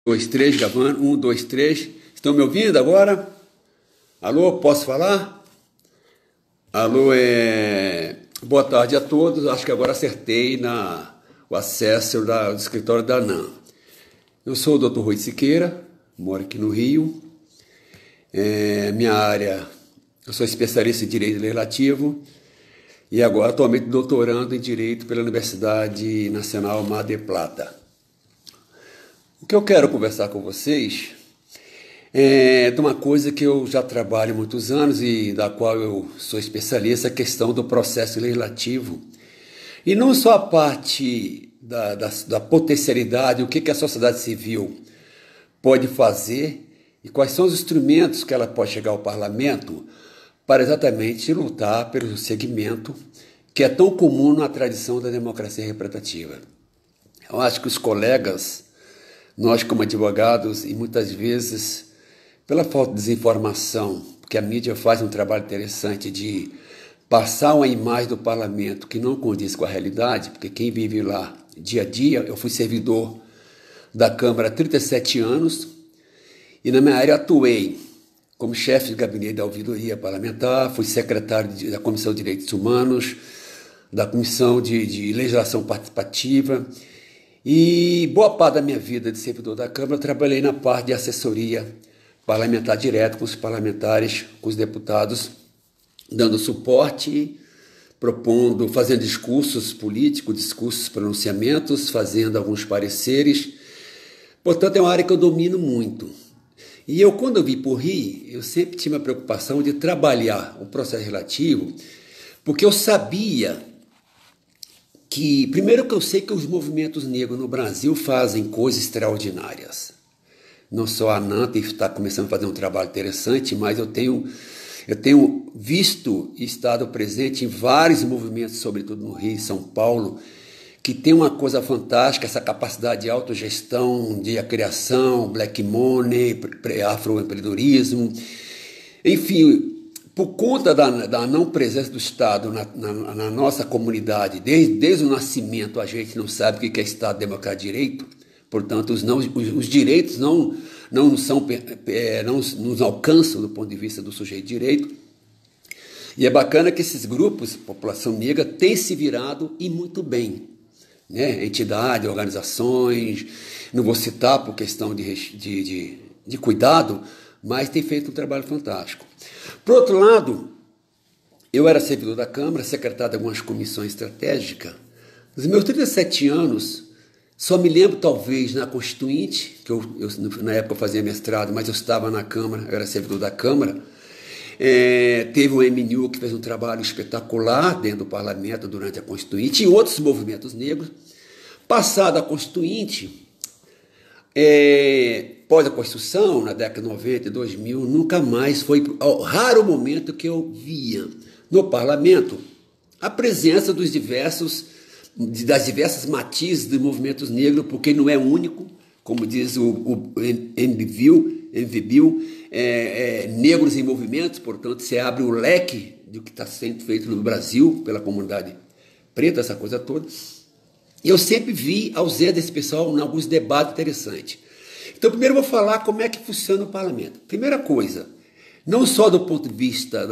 Dois, três, gravando. Um, dois, três. Estão me ouvindo agora? Alô, posso falar? Alô, boa tarde a todos. Acho que agora acertei o acesso do escritório da ANAM. Eu sou o Dr. Rui Siqueira, moro aqui no Rio. Minha área, eu sou especialista em Direito Legislativo e agora atualmente doutorando em Direito pela Universidade Nacional Mar del Plata. O que eu quero conversar com vocês é de uma coisa que eu já trabalho há muitos anos e da qual eu sou especialista, a questão do processo legislativo. E não só a parte da potencialidade, o que a sociedade civil pode fazer e quais são os instrumentos que ela pode chegar ao parlamento para exatamente lutar pelo segmento que é tão comum na tradição da democracia representativa. Eu acho que os colegas, nós como advogados, e muitas vezes pela falta de desinformação, porque a mídia faz um trabalho interessante de passar uma imagem do parlamento que não condiz com a realidade, porque quem vive lá dia a dia, eu fui servidor da Câmara há 37 anos e na minha área atuei como chefe de gabinete da ouvidoria parlamentar, fui secretário da Comissão de Direitos Humanos, da Comissão de Legislação Participativa e boa parte da minha vida de servidor da Câmara eu trabalhei na parte de assessoria parlamentar direto com os parlamentares, com os deputados, dando suporte, propondo, fazendo discursos políticos, discursos, pronunciamentos, fazendo alguns pareceres. Portanto, é uma área que eu domino muito. E eu, quando eu vim para o Rio, eu sempre tive a preocupação de trabalhar o processo relativo, porque eu sabia que, primeiro que eu sei que os movimentos negros no Brasil fazem coisas extraordinárias. Não só a ANAM está começando a fazer um trabalho interessante, mas eu tenho visto e estado presente em vários movimentos, sobretudo no Rio e São Paulo, que tem uma coisa fantástica, essa capacidade de autogestão, de criação, black money, afroempreendedorismo. Enfim, por conta da não presença do Estado na nossa comunidade, desde o nascimento a gente não sabe o que é Estado, democracia e direito. Portanto, os direitos não nos alcançam do ponto de vista do sujeito de direito. E é bacana que esses grupos, população negra, têm se virado e muito bem. Né? Entidades, organizações, não vou citar por questão de cuidado, mas tem feito um trabalho fantástico. Por outro lado, eu era servidor da Câmara, secretário de algumas comissões estratégicas. Nos meus 37 anos, só me lembro, talvez, na Constituinte, que eu na época eu fazia mestrado, mas eu estava na Câmara, eu era servidor da Câmara. Teve o MNU que fez um trabalho espetacular dentro do parlamento durante a Constituinte e outros movimentos negros. Passada a Constituinte, pós a Constituição, na década de 90 e 2000, nunca mais foi ao raro momento que eu via no parlamento a presença das diversas matizes dos movimentos negros, porque não é único, como diz o NVBio, negros em movimentos, portanto, você abre o leque do que está sendo feito no Brasil pela comunidade preta, essa coisa toda. E eu sempre vi a ausência desse pessoal em alguns debates interessantes. Então, primeiro eu vou falar como é que funciona o parlamento. Primeira coisa, não só do ponto de vista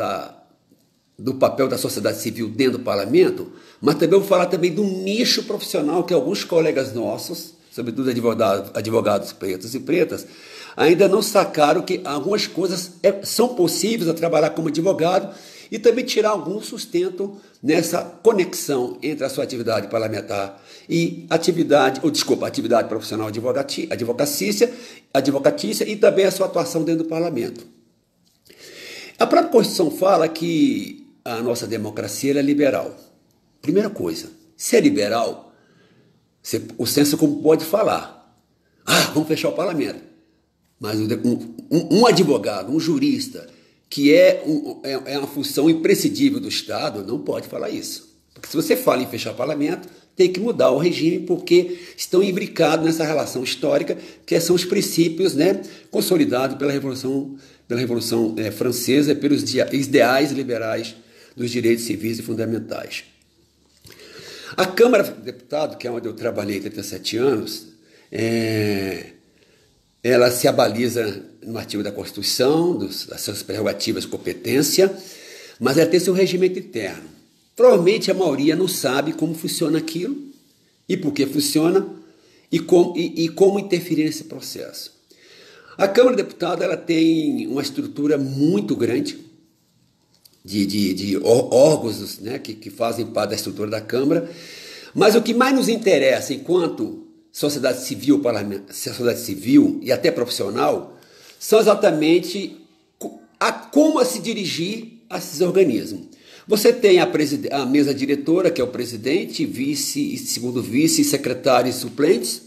do papel da sociedade civil dentro do parlamento, mas também vou falar também do nicho profissional que alguns colegas nossos, sobretudo advogados pretos e pretas, ainda não sacaram que algumas coisas são possíveis a trabalhar como advogado e também tirar algum sustento nessa conexão entre a sua atividade parlamentar e atividade profissional advocatícia e também a sua atuação dentro do parlamento. A própria Constituição fala que a nossa democracia é liberal. Primeira coisa, se é liberal, o senso comum pode falar, vamos fechar o parlamento. Mas um advogado, um jurista, que é uma função imprescindível do Estado, não pode falar isso. Porque se você fala em fechar o parlamento, tem que mudar o regime, porque estão imbricados nessa relação histórica, que são os princípios, né, consolidados pela Revolução Francesa, pelos ideais liberais dos direitos civis e fundamentais. A Câmara de Deputados, que é onde eu trabalhei há 37 anos, ela se abaliza no artigo da Constituição, das suas prerrogativas e competência, mas ela tem seu regimento interno. Provavelmente a maioria não sabe como funciona aquilo e por que funciona e como interferir nesse processo. A Câmara de Deputados ela tem uma estrutura muito grande de órgãos, né, que fazem parte da estrutura da Câmara, mas o que mais nos interessa enquanto sociedade civil e até profissional são exatamente como se dirigir a esses organismos. Você tem a mesa diretora, que é o presidente, vice, segundo vice, secretários e suplentes.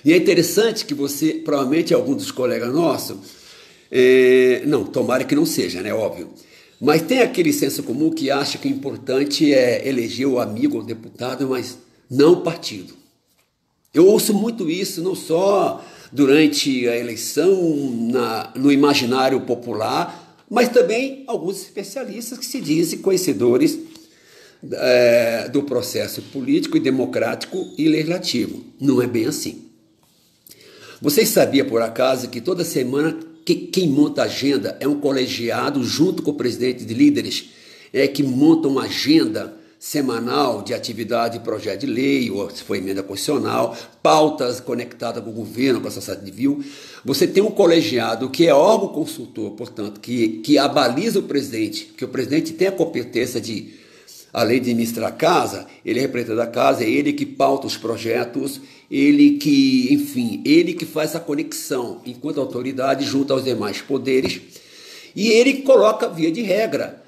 E é interessante que você, provavelmente algum dos colegas nossos, não, tomara que não seja, né, óbvio, mas tem aquele senso comum que acha que o importante é eleger o amigo ou o deputado, mas não o partido. Eu ouço muito isso, não só durante a eleição, no imaginário popular, mas também alguns especialistas que se dizem conhecedores do processo político e democrático e legislativo. Não é bem assim. Vocês sabiam, por acaso, que toda semana quem monta a agenda é um colegiado junto com o presidente de líderes, que monta uma agenda semanal de atividade, projeto de lei, ou se for emenda constitucional, pautas conectadas com o governo, com a sociedade civil. Você tem um colegiado que é órgão consultor, portanto, que abaliza o presidente, que o presidente tem a competência de, além de administrar a casa, ele é representante da casa, é ele que pauta os projetos, ele que faz a conexão enquanto autoridade junto aos demais poderes, e ele coloca, via de regra,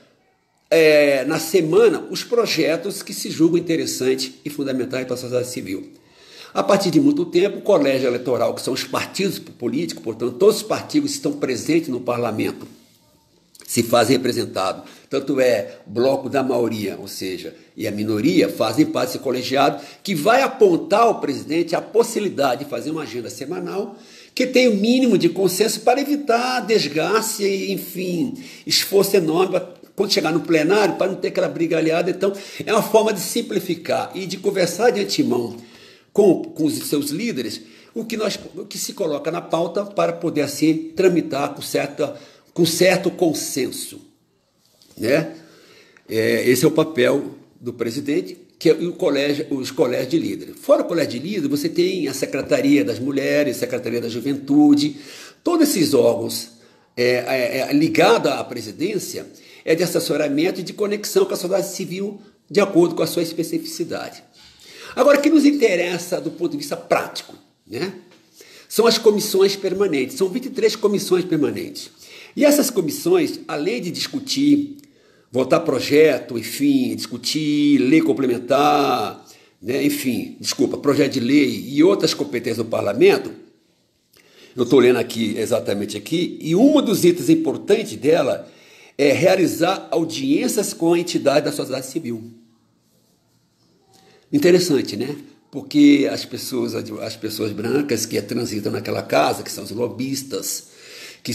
na semana, os projetos que se julgam interessantes e fundamentais para a sociedade civil. A partir de muito tempo, o colégio eleitoral, que são os partidos políticos, portanto, todos os partidos estão presentes no parlamento, se fazem representados. Tanto é bloco da maioria, ou seja, e a minoria, fazem parte desse colegiado, que vai apontar ao presidente a possibilidade de fazer uma agenda semanal que tenha o mínimo de consenso para evitar desgaste e, enfim, esforço enorme quando chegar no plenário, para não ter aquela brigalhada. Então, é uma forma de simplificar e de conversar de antemão com os seus líderes o que se coloca na pauta para poder, assim, tramitar com certo consenso, né? Esse é o papel do presidente, que é os colégios de líderes. Fora o colégio de líderes, você tem a Secretaria das Mulheres, a Secretaria da Juventude, todos esses órgãos ligados à presidência, de assessoramento e de conexão com a sociedade civil, de acordo com a sua especificidade. Agora, o que nos interessa do ponto de vista prático, né, são as comissões permanentes. São 23 comissões permanentes. E essas comissões, além de discutir, votar projeto, enfim, discutir lei complementar, né, projeto de lei e outras competências do parlamento, eu estou lendo exatamente aqui, e um dos itens importantes dela é realizar audiências com a entidade da sociedade civil. Interessante, né? Porque as pessoas brancas que transitam naquela casa, que são os lobistas, que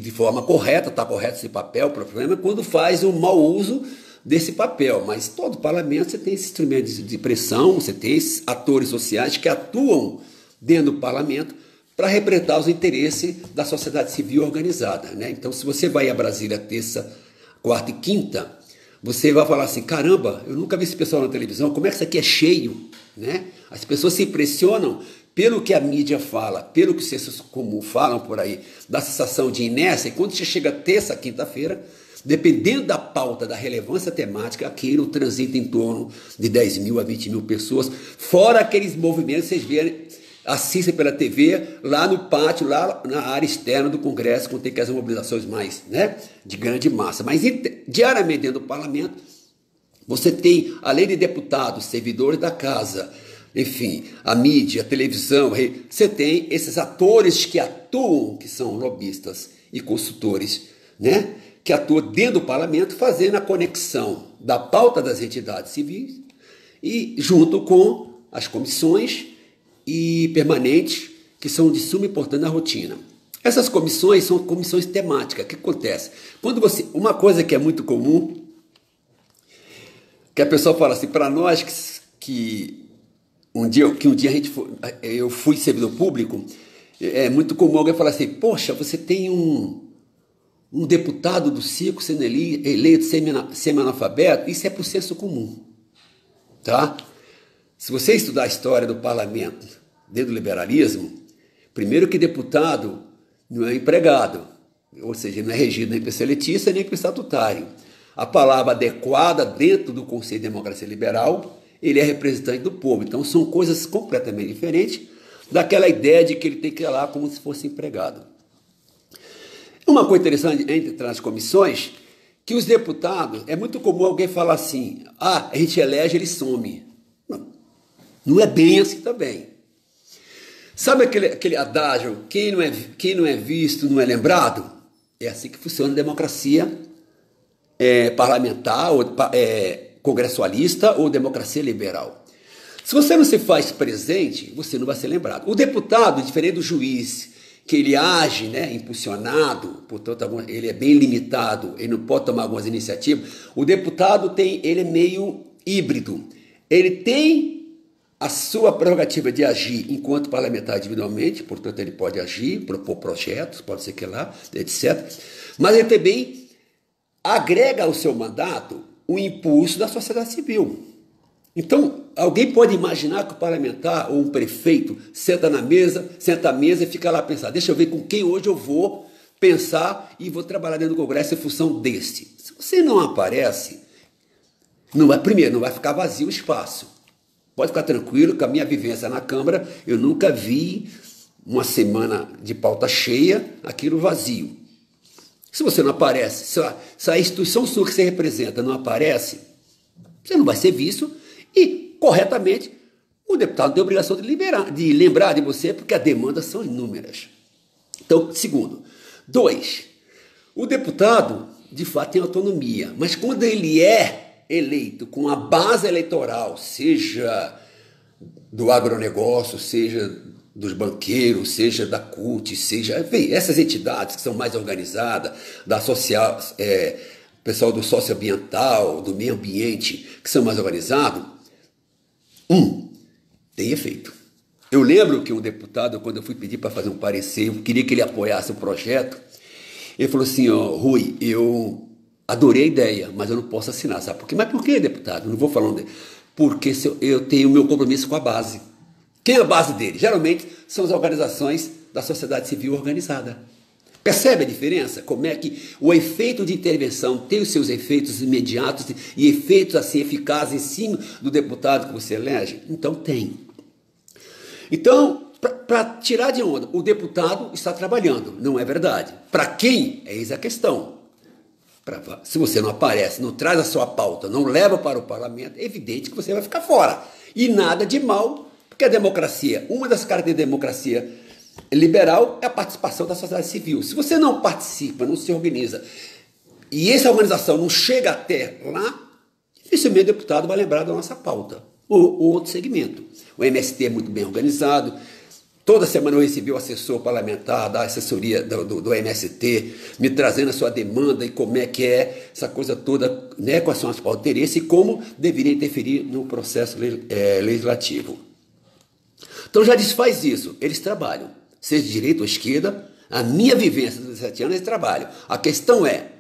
de forma correta, está correto esse papel, o problema é quando faz um mau uso desse papel. Mas todo parlamento você tem esse instrumento de pressão, você tem esses atores sociais que atuam dentro do parlamento para representar os interesses da sociedade civil organizada, né? Então, se você vai a Brasília terça, quarta e quinta, você vai falar assim, caramba, eu nunca vi esse pessoal na televisão, como é que isso aqui é cheio, né? As pessoas se impressionam pelo que a mídia fala, pelo que os sensos comuns falam por aí, da sensação de inércia, e quando você chega terça, quinta-feira, dependendo da pauta, da relevância temática, aquilo transita em torno de 10 mil a 20 mil pessoas, fora aqueles movimentos que vocês verem, assistem pela TV, lá no pátio, lá na área externa do Congresso, quando tem que fazer mobilizações mais, né, de grande massa. Mas diariamente dentro do parlamento, você tem, além de deputados, servidores da casa, enfim, a mídia, a televisão, você tem esses atores que atuam, que são lobistas e consultores, né, que atuam dentro do parlamento, fazendo a conexão da pauta das entidades civis e junto com as comissões e permanentes, que são de suma importância na rotina. Essas comissões são comissões temáticas. O que acontece? Uma coisa que é muito comum, que a pessoa fala assim, para nós que um dia eu fui servidor público, É muito comum alguém falar assim, poxa, você tem um deputado do circo sendo eleito semi-analfabeto, isso é para o senso comum, tá? Se você estudar a história do parlamento dentro do liberalismo, primeiro que deputado não é empregado, ou seja, não é regido nem por seletista nem por estatutário. A palavra adequada dentro do Conselho de Democracia Liberal, ele é representante do povo. Então são coisas completamente diferentes daquela ideia de que ele tem que ir lá como se fosse empregado. Uma coisa interessante entre as comissões, que os deputados, é muito comum alguém falar assim, a gente elege, ele some. Não é bem assim também. Sabe aquele adágio, quem não é visto não é lembrado? É assim que funciona a democracia parlamentar, ou congressualista ou democracia liberal. Se você não se faz presente, você não vai ser lembrado. O deputado, diferente do juiz, que ele age, né, impulsionado, portanto ele é bem limitado, ele não pode tomar algumas iniciativas, o deputado ele é meio híbrido. Ele tem a sua prerrogativa de agir enquanto parlamentar individualmente, portanto ele pode agir, propor projetos, pode ser que lá, etc. Mas ele também agrega ao seu mandato o impulso da sociedade civil. Então, alguém pode imaginar que o parlamentar ou um prefeito senta à mesa e fica lá a pensar, deixa eu ver com quem hoje eu vou pensar e vou trabalhar dentro do Congresso em função deste. Se você não aparece, primeiro, não vai ficar vazio o espaço. Pode ficar tranquilo que a minha vivência na Câmara, eu nunca vi uma semana de pauta cheia, aquilo vazio. Se você não aparece, se a instituição sua que você representa não aparece, você não vai ser visto e, corretamente, o deputado tem a obrigação de lembrar de você, porque as demandas são inúmeras. Então, segundo. 2, o deputado, de fato, tem autonomia, mas quando ele é eleito com a base eleitoral, seja do agronegócio, seja dos banqueiros, seja da CUT, seja, enfim, essas entidades que são mais organizadas, da social, pessoal do socioambiental, do meio ambiente, que são mais organizados, tem efeito. Eu lembro que um deputado, quando eu fui pedir para fazer um parecer, eu queria que ele apoiasse o projeto, ele falou assim, Rui, eu adorei a ideia, mas eu não posso assinar, sabe por quê? Mas por que, deputado? Eu não vou falando dele. Porque eu tenho o meu compromisso com a base. Quem é a base dele? Geralmente são as organizações da sociedade civil organizada. Percebe a diferença? Como é que o efeito de intervenção tem os seus efeitos imediatos e efeitos assim eficazes em cima do deputado que você elege? Então tem. Então, para tirar de onda, o deputado está trabalhando, não é verdade. Para quem? Eis a questão. Se você não aparece, não traz a sua pauta, não leva para o parlamento, é evidente que você vai ficar fora. E nada de mal, porque a democracia, uma das características da democracia liberal é a participação da sociedade civil. Se você não participa, não se organiza, e essa organização não chega até lá, dificilmente o deputado vai lembrar da nossa pauta, ou outro segmento. O MST é muito bem organizado. Toda semana eu recebi o assessor parlamentar da assessoria do MST, me trazendo a sua demanda e como é que é essa coisa toda, né, quais são as pautas de interesse e como deveria interferir no processo legislativo. Então já desfaz isso, eles trabalham, seja de direita ou esquerda, a minha vivência dos 17 anos, eles trabalham. A questão é,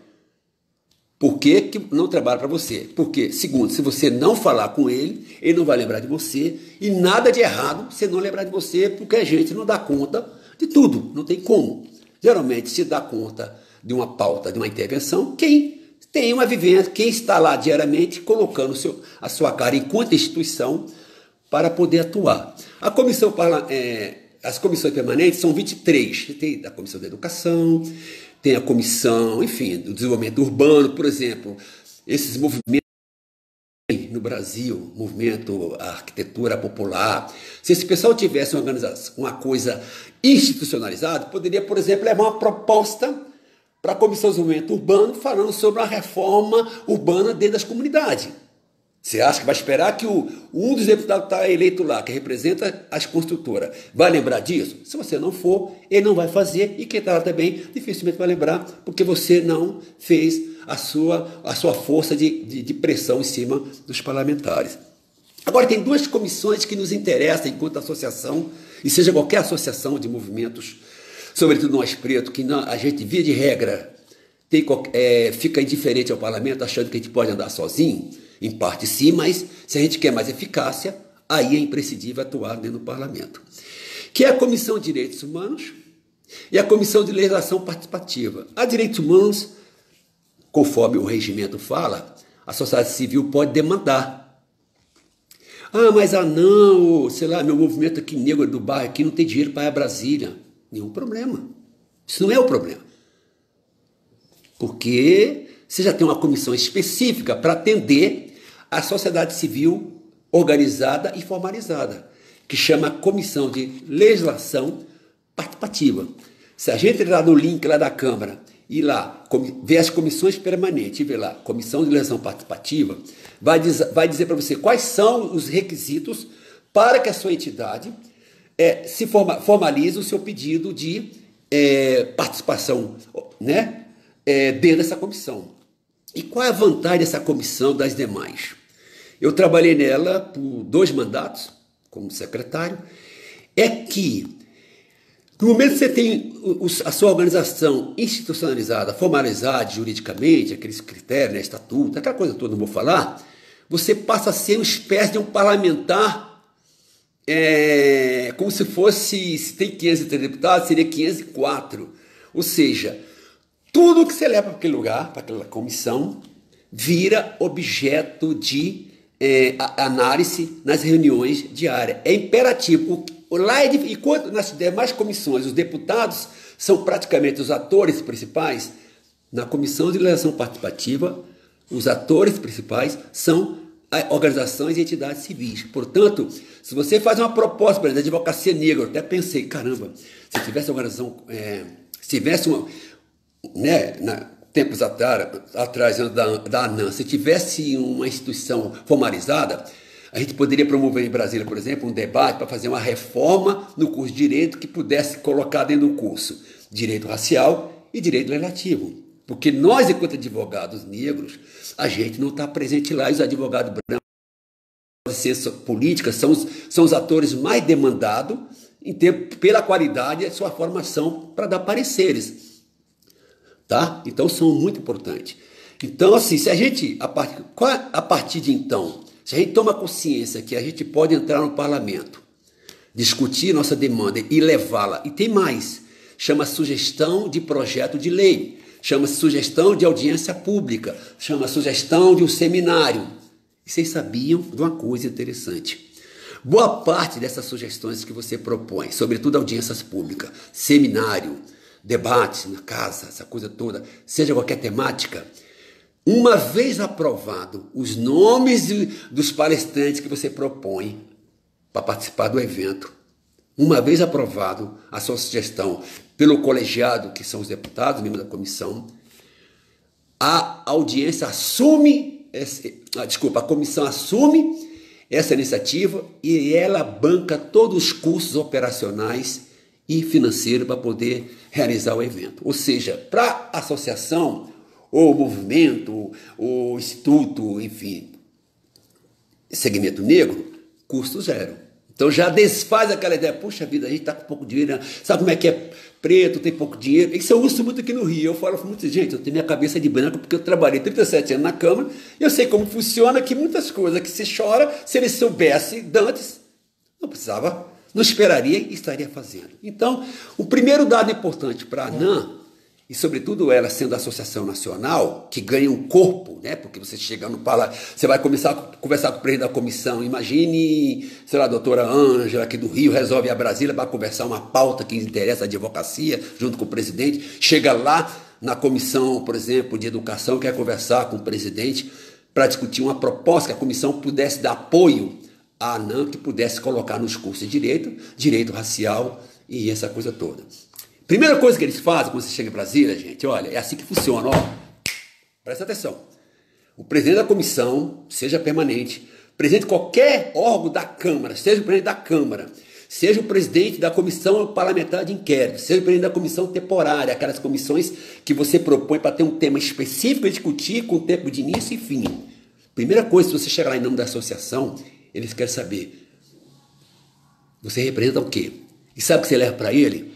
por que não trabalha para você? Porque, segundo, se você não falar com ele, ele não vai lembrar de você, e nada de errado você não lembrar de você, porque a gente não dá conta de tudo, não tem como. Geralmente se dá conta de uma pauta, de uma intervenção, quem tem uma vivência, quem está lá diariamente colocando a sua cara enquanto instituição para poder atuar. As comissões permanentes são 23, tem a Comissão da Educação, tem a comissão, enfim, do desenvolvimento urbano, por exemplo, esses movimentos no Brasil, movimento arquitetura popular, se esse pessoal tivesse uma coisa institucionalizada, poderia, por exemplo, levar uma proposta para a Comissão de Desenvolvimento Urbano falando sobre uma reforma urbana dentro das comunidades. Você acha que vai esperar que um dos deputados que está eleito lá, que representa as construtoras, vai lembrar disso? Se você não for, ele não vai fazer, e quem está lá também dificilmente vai lembrar, porque você não fez a sua força de pressão em cima dos parlamentares. Agora, tem duas comissões que nos interessam enquanto associação e seja qualquer associação de movimentos, sobretudo nós pretos, que a gente, via de regra, fica indiferente ao parlamento, achando que a gente pode andar sozinho, em parte sim, mas se a gente quer mais eficácia, aí é imprescindível atuar dentro do parlamento. Que é a Comissão de Direitos Humanos e a Comissão de Legislação Participativa. A Direitos Humanos, conforme o regimento fala, a sociedade civil pode demandar. Ah, mas não, sei lá, meu movimento aqui negro do bairro aqui não tem dinheiro para ir a Brasília. Nenhum problema. Isso não é o problema. Porque você já tem uma comissão específica para atender a sociedade civil organizada e formalizada, que chama Comissão de Legislação Participativa. Se a gente entrar no link lá da Câmara e lá ver as comissões permanentes e ver lá, Comissão de Legislação Participativa, vai dizer para você quais são os requisitos para que a sua entidade formalize o seu pedido de participação, né, dentro dessa comissão. E qual é a vantagem dessa comissão das demais? Eu trabalhei nela por 2 mandatos, como secretário, é que no momento que você tem a sua organização institucionalizada, formalizada juridicamente, aqueles critérios, né, estatuto, aquela coisa toda, não vou falar, você passa a ser uma espécie de um parlamentar, como se fosse, se tem 503 deputados, seria 504. Ou seja, tudo que você leva para aquele lugar, para aquela comissão, vira objeto de análise nas reuniões diárias. É imperativo. Enquanto nas demais comissões os deputados são praticamente os atores principais, na Comissão de Legislação Participativa, os atores principais são organizações e entidades civis. Portanto, se você faz uma proposta para a advocacia negra, eu até pensei, caramba, se tivesse organização, se tivesse uma, né, tempos atrás da ANAM, se tivesse uma instituição formalizada, a gente poderia promover em Brasília, por exemplo, um debate para fazer uma reforma no curso de Direito que pudesse colocar dentro do curso Direito Racial e Direito Legislativo. Porque nós, enquanto advogados negros, a gente não está presente lá, e os advogados brancos, de ciência política, são os atores mais demandados pela qualidade da sua formação para dar pareceres. Tá? Então, são muito importantes. Então, assim, se a gente, a partir de então, se a gente toma consciência que a gente pode entrar no parlamento, discutir nossa demanda e levá-la, e tem mais, chama sugestão de projeto de lei, chama sugestão de audiência pública, chama sugestão de um seminário. E vocês sabiam de uma coisa interessante? Boa parte dessas sugestões que você propõe, sobretudo audiências públicas, seminário, debates na casa, essa coisa toda, seja qualquer temática, uma vez aprovado os nomes dos palestrantes que você propõe para participar do evento, uma vez aprovado a sua sugestão pelo colegiado, que são os deputados, membros da comissão, a comissão assume essa iniciativa e ela banca todos os custos operacionais e financeiros para poder realizar o evento. Ou seja, para a associação, ou movimento, ou instituto, enfim, segmento negro, custo zero. Então já desfaz aquela ideia, puxa vida, a gente está com pouco dinheiro, né? Sabe como é que é preto, tem pouco dinheiro? Isso eu uso muito aqui no Rio. Eu falo para muita gente, eu tenho minha cabeça de branco porque eu trabalhei 37 anos na Câmara e eu sei como funciona, que muitas coisas que se chora, se ele soubesse antes, não precisava, não esperaria e estaria fazendo. Então, o primeiro dado importante para a ANAM, e sobretudo ela sendo a associação nacional, que ganha um corpo, né? Porque você chega no parlamento, você vai começar a conversar com o presidente da comissão, imagine, sei lá, a doutora Ângela aqui do Rio, resolve ir a Brasília para conversar uma pauta que interessa a advocacia, junto com o presidente, chega lá na comissão, por exemplo, de educação, quer conversar com o presidente para discutir uma proposta que a comissão pudesse dar apoio à ANAM, que pudesse colocar nos cursos de direito racial e essa coisa toda. Primeira coisa que eles fazem quando você chega em Brasília, gente, olha, é assim que funciona, ó. Presta atenção. O presidente da comissão, seja permanente, presidente de qualquer órgão da Câmara, seja o presidente da Câmara, seja o presidente da comissão parlamentar de inquérito, seja o presidente da comissão temporária, aquelas comissões que você propõe para ter um tema específico e discutir com tempo de início e fim. Primeira coisa, se você chegar lá em nome da associação, eles querem saber, você representa o quê? E sabe o que você leva para ele?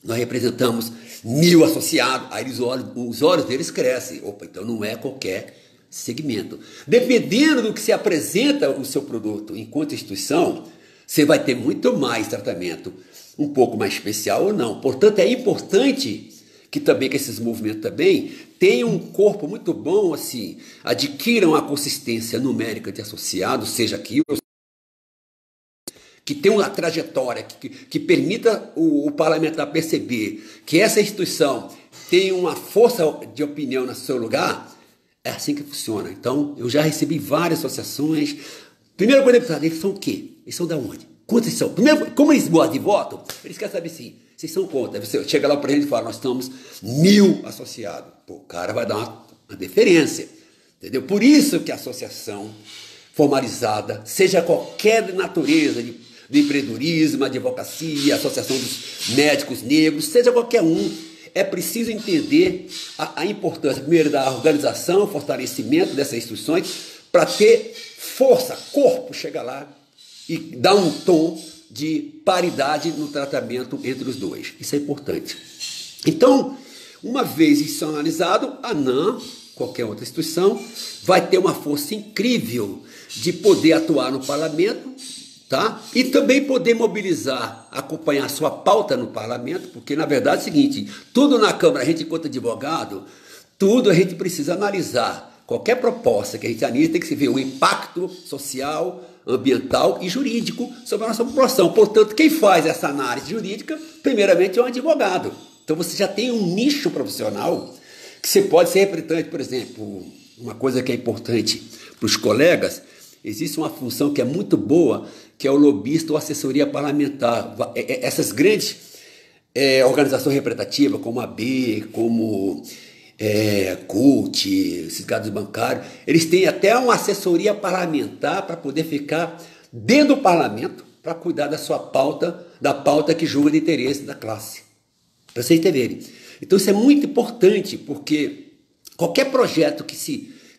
Nós representamos 1000 associados. Aí os olhos deles crescem. Opa, então não é qualquer segmento. Dependendo do que se apresenta o seu produto enquanto instituição, você vai ter muito mais tratamento, um pouco mais especial ou não. Portanto, é importante que esses movimentos também tenham um corpo muito bom, assim, adquiram a consistência numérica de associados, seja aqui, que tenha uma trajetória, que permita o parlamentar perceber que essa instituição tem uma força de opinião no seu lugar. É assim que funciona. Então, eu já recebi várias associações. Primeiro, quando deputado, eles são o quê? Eles são da onde? Quantos são? Primeiro, como eles gostam de voto, eles querem saber assim, vocês são contra. Você chega lá para ele e fala, nós estamos 1000 associados. Pô, o cara vai dar uma deferência. Entendeu? Por isso que a associação formalizada, seja qualquer natureza de empreendedorismo, advocacia, associação dos médicos negros, seja qualquer um, é preciso entender a importância, primeiro, da organização, fortalecimento dessas instituições, para ter força, corpo, chega lá e dar um tom de paridade no tratamento entre os dois. Isso é importante. Então, uma vez isso analisado, a ANAM, qualquer outra instituição, vai ter uma força incrível de poder atuar no parlamento, tá? E também poder mobilizar, acompanhar sua pauta no parlamento, porque na verdade é o seguinte, tudo na Câmara, a gente enquanto advogado, tudo a gente precisa analisar. Qualquer proposta que a gente analisa tem que se ver o impacto social, ambiental e jurídico sobre a nossa população. Portanto, quem faz essa análise jurídica, primeiramente é um advogado. Então você já tem um nicho profissional que você pode ser representante, por exemplo, uma coisa que é importante para os colegas, existe uma função que é muito boa, que é o lobista ou assessoria parlamentar. Essas grandes organizações representativas, como a AB, como CUT, esses gados bancários, eles têm até uma assessoria parlamentar para poder ficar dentro do parlamento para cuidar da sua pauta, da pauta que julga de interesse da classe. Para vocês entenderem. Então isso é muito importante, porque qualquer projeto que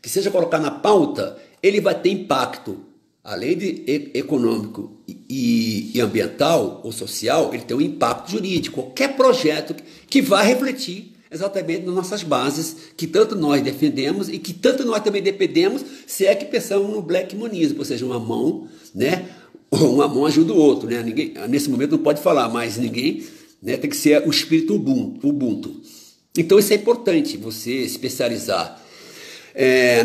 seja colocado na pauta, ele vai ter impacto, além de econômico e ambiental ou social, ele tem um impacto jurídico. Qualquer projeto que vai refletir exatamente nas nossas bases, que tanto nós defendemos e que tanto nós também dependemos, se é que pensamos no black monismo, ou seja, uma mão, né? Uma mão ajuda o outro, né? Ninguém, nesse momento não pode falar, mas ninguém, né? Tem que ser o espírito Ubuntu. Então isso é importante, você especializar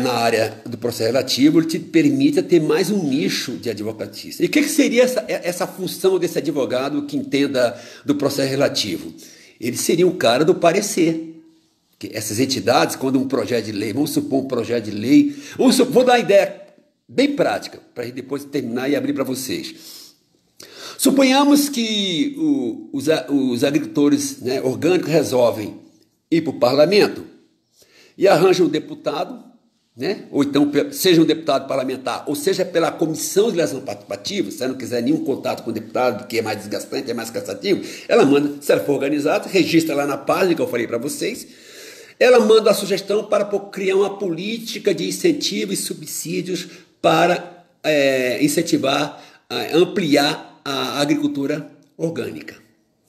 na área do processo relativo, ele te permite ter mais um nicho de advocatícia. E o que seria essa função desse advogado que entenda do processo relativo? Ele seria o cara do parecer. Que essas entidades, quando um projeto de lei, vamos supor um projeto de lei, vou dar uma ideia bem prática, para depois terminar e abrir para vocês. Suponhamos que os agricultores, né, orgânicos resolvem ir para o parlamento e arranjam um deputado, né, ou então seja um deputado parlamentar, ou seja pela comissão de legislação participativa, se ela não quiser nenhum contato com o deputado, porque é mais desgastante, é mais cansativo, ela manda, se ela for organizada, registra lá na página que eu falei para vocês, ela manda a sugestão para criar uma política de incentivo e subsídios para incentivar, ampliar a agricultura orgânica.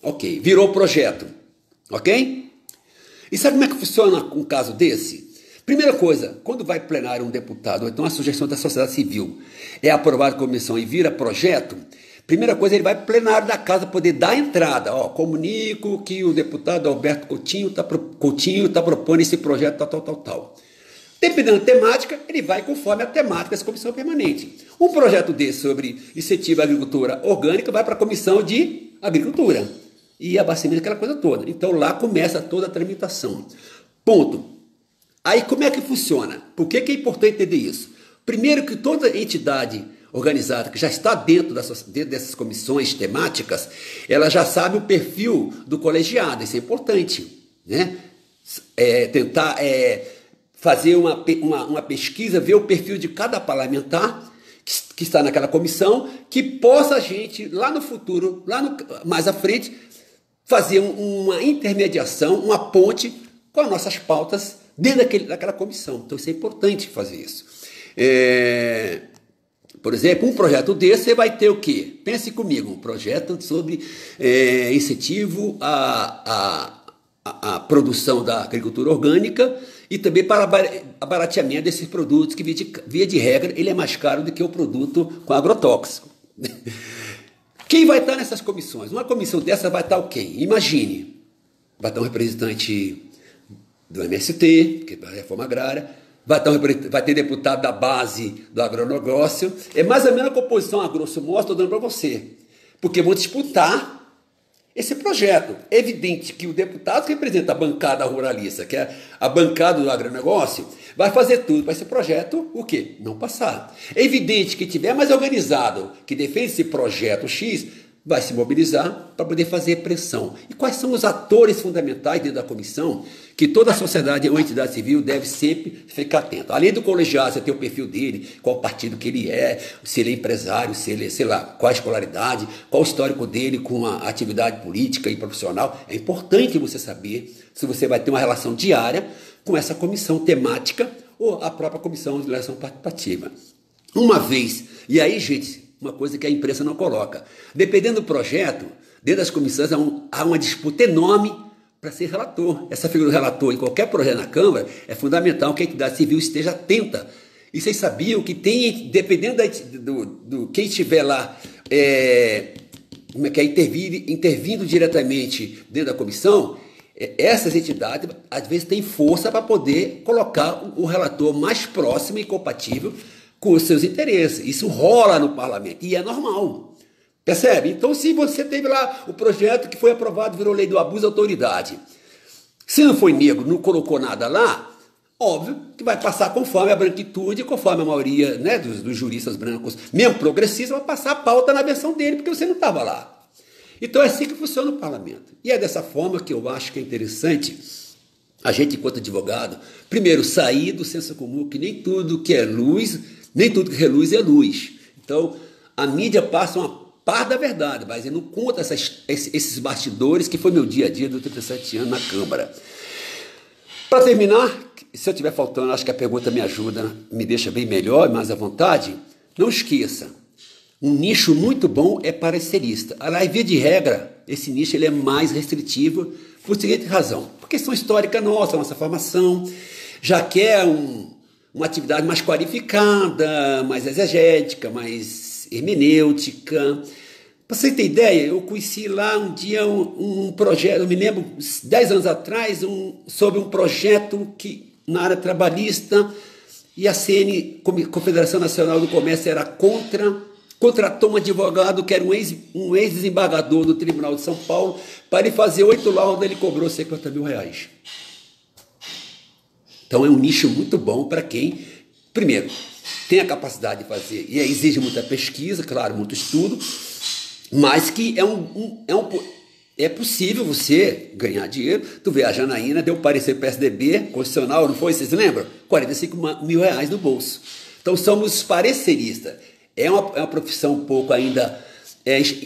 Ok, virou projeto, ok? E sabe como é que funciona um caso desse? Primeira coisa, quando vai plenário um deputado, ou então a sugestão da sociedade civil é aprovada por comissão e vira projeto, primeira coisa, ele vai para o plenário da casa poder dar entrada. Comunico que o deputado Alberto Coutinho está propondo esse projeto tal. Dependendo da temática, ele vai conforme a temática dessa comissão permanente. Um projeto desse sobre incentivo à agricultura orgânica vai para a comissão de agricultura e abastecimento, aquela coisa toda. Então lá começa toda a tramitação. Ponto. Aí como é que funciona? Por que é importante entender isso? Primeiro que toda entidade organizada que já está dentro dessas comissões temáticas, ela já sabe o perfil do colegiado, isso é importante, né? Tentar fazer uma pesquisa, ver o perfil de cada parlamentar que está naquela comissão, que possa a gente, lá no futuro, mais à frente, fazer uma intermediação, uma ponte com as nossas pautas dentro daquela comissão. Então isso é importante fazer isso. Por exemplo, um projeto desse você vai ter o quê? Pense comigo, um projeto sobre incentivo à produção da agricultura orgânica e também para abarateamento desses produtos que, via de regra, ele é mais caro do que o produto com agrotóxico. Quem vai estar nessas comissões? Uma comissão dessa vai estar quem? Imagine, vai estar um representante do MST, que é a reforma agrária, vai ter deputado da base do agronegócio. É mais ou menos a composição, a grosso modo, estou dando para você. Porque vão disputar esse projeto. É evidente que o deputado que representa a bancada ruralista, que é a bancada do agronegócio, vai fazer tudo para esse projeto, o quê? Não passar. É evidente que tiver mais organizado, que defende esse projeto X, vai se mobilizar para poder fazer pressão. E quais são os atores fundamentais dentro da comissão que toda a sociedade ou entidade civil deve sempre ficar atento? Além do colegiado, você tem o perfil dele, qual partido que ele é, se ele é empresário, se ele é, sei lá, qual a escolaridade, qual o histórico dele com a atividade política e profissional. É importante você saber se você vai ter uma relação diária com essa comissão temática ou a própria comissão de eleição participativa. Uma vez, e aí, gente, uma coisa que a imprensa não coloca. Dependendo do projeto, dentro das comissões há uma disputa enorme para ser relator. Essa figura do relator em qualquer projeto na Câmara é fundamental que a entidade civil esteja atenta. E vocês sabiam que tem, dependendo do quem estiver lá intervindo diretamente dentro da comissão, essas entidades às vezes têm força para poder colocar o relator mais próximo e compatível com os seus interesses. Isso rola no parlamento e é normal. Percebe? Então, se você teve lá o projeto que foi aprovado, virou lei do abuso de autoridade, se não foi negro, não colocou nada lá, óbvio que vai passar conforme a branquitude, conforme a maioria, né, dos juristas brancos, mesmo progressistas, vai passar a pauta na versão dele, porque você não estava lá. Então é assim que funciona o parlamento. E é dessa forma que eu acho que é interessante a gente, enquanto advogado, primeiro sair do senso comum que nem tudo que é luz, nem tudo que reluz é luz. Então, a mídia passa uma parte da verdade, mas ele não conta esses bastidores que foi meu dia a dia dos 37 anos na Câmara. Para terminar, se eu estiver faltando, acho que a pergunta me ajuda, me deixa bem melhor, mais à vontade. Não esqueça, um nicho muito bom é parecerista. Aliás, via de regra, esse nicho ele é mais restritivo por seguinte razão. Por questão histórica nossa formação, já quer uma atividade mais qualificada, mais exegética, mais hermenêutica. Para você ter ideia, eu conheci lá um dia um projeto, eu me lembro, 10 anos atrás, sobre um projeto que, na área trabalhista, e a Confederação Nacional do Comércio, era contratou um advogado que era um ex-desembargador do Tribunal de São Paulo, para ele fazer 8 laudos, ele cobrou R$50 mil. Então é um nicho muito bom para quem, primeiro, tem a capacidade de fazer, e exige muita pesquisa, claro, muito estudo, mas que é possível você ganhar dinheiro. Tu vê, a Janaína deu parecer PSDB, constitucional, não foi? Vocês lembram? R$45 mil no bolso. Então somos pareceristas. É uma profissão um pouco ainda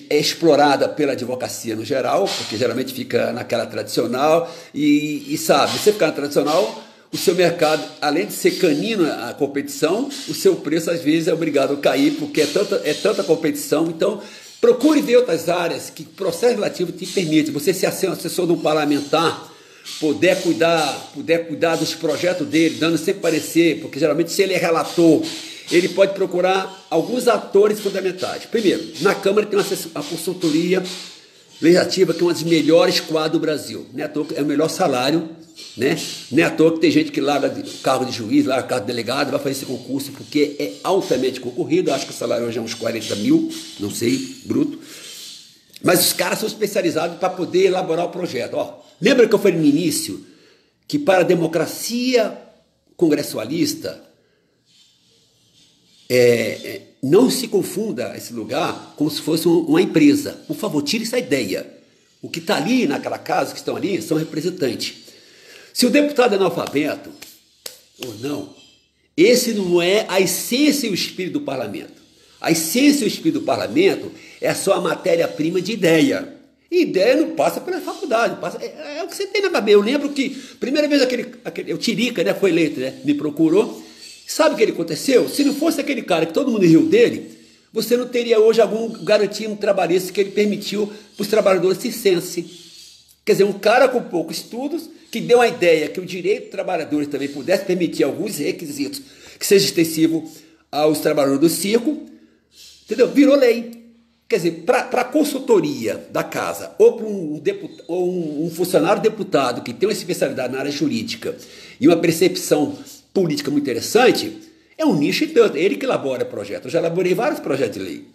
explorada pela advocacia no geral, porque geralmente fica naquela tradicional, e sabe, você ficar na tradicional, o seu mercado, além de ser canino a competição, o seu preço às vezes é obrigado a cair, porque é tanta competição. Então, procure ver outras áreas que o processo relativo te permite. Você ser assessor de um parlamentar, puder cuidar dos projetos dele, dando sempre parecer, porque geralmente se ele é relator, ele pode procurar alguns atores fundamentais. Primeiro, na Câmara tem uma consultoria legislativa que é uma das melhores quadras do Brasil. Não é à toa que é o melhor salário, né? Não é à toa que tem gente que larga o cargo de juiz, larga o cargo de delegado, vai fazer esse concurso porque é altamente concorrido. Acho que o salário hoje é uns 40 mil, não sei, bruto. Mas os caras são especializados para poder elaborar o projeto. Lembra que eu falei no início que para a democracia congressualista, não se confunda esse lugar como se fosse uma empresa. Por favor, tire essa ideia. O que está ali naquela casa, que estão ali, são representantes. Se o deputado é analfabeto ou não, esse não é a essência e o espírito do parlamento. A essência e o espírito do parlamento é só a matéria-prima de ideia. E ideia não passa pela faculdade, é o que você tem na cabeça. Eu lembro que, primeira vez o Tirica, né, foi eleito, né, me procurou. Sabe o que aconteceu? Se não fosse aquele cara que todo mundo riu dele, você não teria hoje algum garantia trabalhista que ele permitiu para os trabalhadores circense. Quer dizer, um cara com poucos estudos, que deu a ideia que o direito dos trabalhadores também pudesse permitir alguns requisitos que seja extensivo aos trabalhadores do circo, entendeu? Virou lei. Quer dizer, para a consultoria da casa ou para um funcionário deputado que tem uma especialidade na área jurídica e uma percepção política muito interessante, é um nicho e tanto. Ele que elabora projetos. Eu já elaborei vários projetos de lei.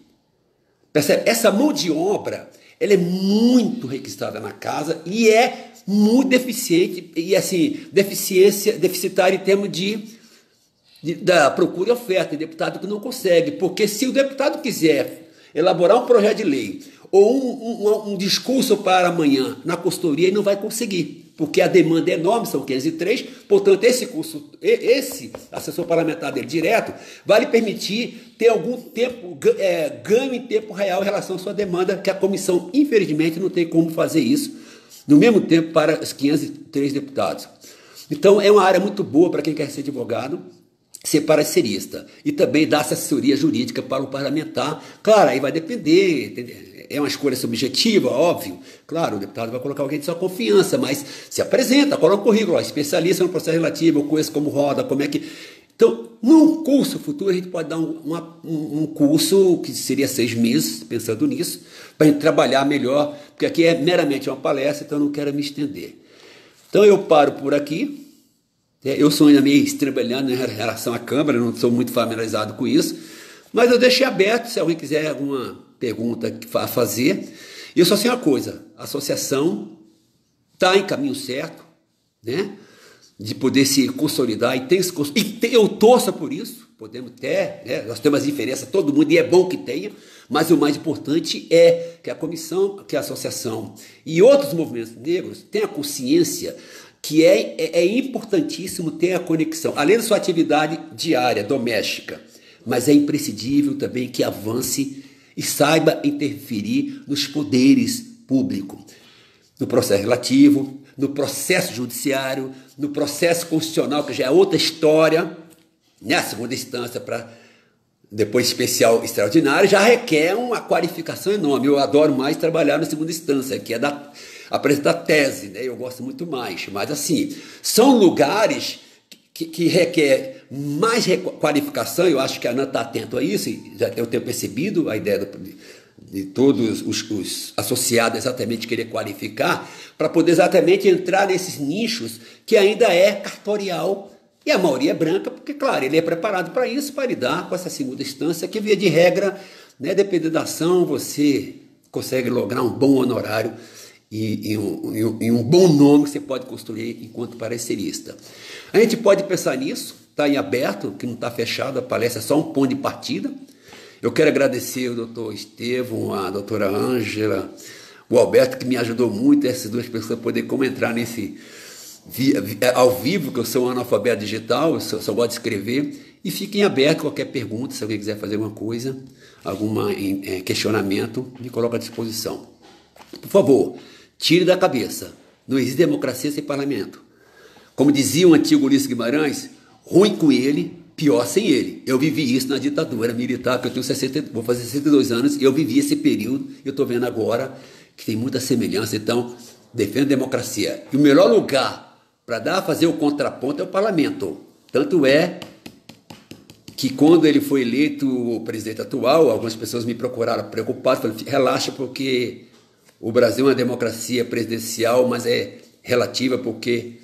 Percebe? Essa mão de obra, ela é muito requisitada na casa e é muito deficiente e assim, deficitária em termos da procura e oferta. Tem deputado que não consegue, porque se o deputado quiser elaborar um projeto de lei ou um discurso para amanhã na consultoria, ele não vai conseguir, porque a demanda é enorme, são 503, portanto esse assessor parlamentar dele direto vai lhe permitir ter algum tempo, ganho em tempo real em relação à sua demanda, que a comissão, infelizmente, não tem como fazer isso no mesmo tempo para os 503 deputados. Então é uma área muito boa para quem quer ser advogado, ser paracerista e também dar assessoria jurídica para o parlamentar. Claro, aí vai depender, entendeu? É uma escolha subjetiva, óbvio. Claro, o deputado vai colocar alguém de sua confiança, mas se apresenta, coloca o currículo, especialista no processo relativo, eu conheço como roda, como é que... Então, num curso futuro, a gente pode dar um curso que seria 6 meses, pensando nisso, para a gente trabalhar melhor, porque aqui é meramente uma palestra, então eu não quero me estender. Então, eu paro por aqui. Eu sou ainda meio estrambelhando em relação à Câmara, não sou muito familiarizado com isso, mas eu deixei aberto, se alguém quiser alguma pergunta a fazer. E eu só sei uma coisa, a associação está em caminho certo, né, de poder se consolidar, eu torço por isso, podemos ter, né, nós temos as diferenças, todo mundo, e é bom que tenha, mas o mais importante é que a comissão, que a associação e outros movimentos negros tenham consciência que é importantíssimo ter a conexão, além da sua atividade diária, doméstica, mas é imprescindível também que avance e saiba interferir nos poderes públicos, no processo relativo, no processo judiciário, no processo constitucional, que já é outra história, né? A segunda instância para depois especial extraordinário, já requer uma qualificação enorme. Eu adoro mais trabalhar na segunda instância, que é apresentar tese, né? Eu gosto muito mais, mas assim, são lugares que requer mais qualificação. Eu acho que a ANAN está atento a isso, e já eu tenho percebido a ideia de todos os associados exatamente querer qualificar, para poder exatamente entrar nesses nichos que ainda é cartorial, e a maioria é branca, porque, claro, ele é preparado para isso, para lidar com essa segunda instância, que via de regra, né, dependendo da ação, você consegue lograr um bom honorário e um bom nome que você pode construir enquanto parecerista. A gente pode pensar nisso, está em aberto, que não está fechado, a palestra é só um ponto de partida. Eu quero agradecer o doutor Estevão, a doutora Ângela, o Alberto, que me ajudou muito, essas duas pessoas, poder como entrar nesse ao vivo, que eu sou um analfabeto digital, eu só gosto de escrever, e fiquem abertos a qualquer pergunta, se alguém quiser fazer alguma coisa, algum questionamento, me coloco à disposição. Por favor, tire da cabeça, não existe democracia sem parlamento. Como dizia o antigo Ulisses Guimarães, ruim com ele, pior sem ele. Eu vivi isso na ditadura militar, que eu tenho vou fazer 62 anos, e eu vivi esse período, e eu estou vendo agora que tem muita semelhança. Então, defendo a democracia. E o melhor lugar para fazer o contraponto é o parlamento. Tanto é que quando ele foi eleito o presidente atual, algumas pessoas me procuraram preocupadas, falaram, relaxa, porque o Brasil é uma democracia presidencial, mas é relativa, porque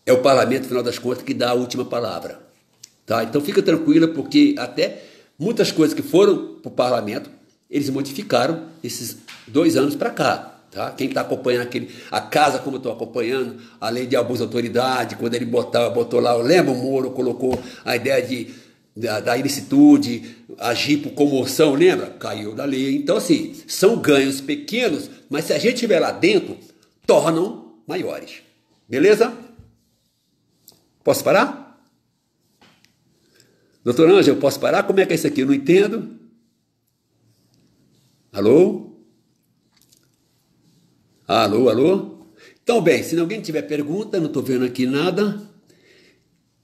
é o parlamento, no final das contas, que dá a última palavra. Tá? Então fica tranquila, porque até muitas coisas que foram para o parlamento, eles modificaram esses 2 anos para cá. Tá? Quem está acompanhando a casa, como eu estou acompanhando, a lei de abuso de autoridade, quando ele botou lá, lembra, o Moro colocou a ideia da ilicitude, agir por comoção, lembra? Caiu da lei. Então, assim, são ganhos pequenos, mas se a gente estiver lá dentro, tornam maiores. Beleza? Posso parar? Doutor Ângelo, posso parar? Como é que é isso aqui? Eu não entendo. Alô? Alô, alô? Então, bem, se alguém tiver pergunta, não estou vendo aqui nada,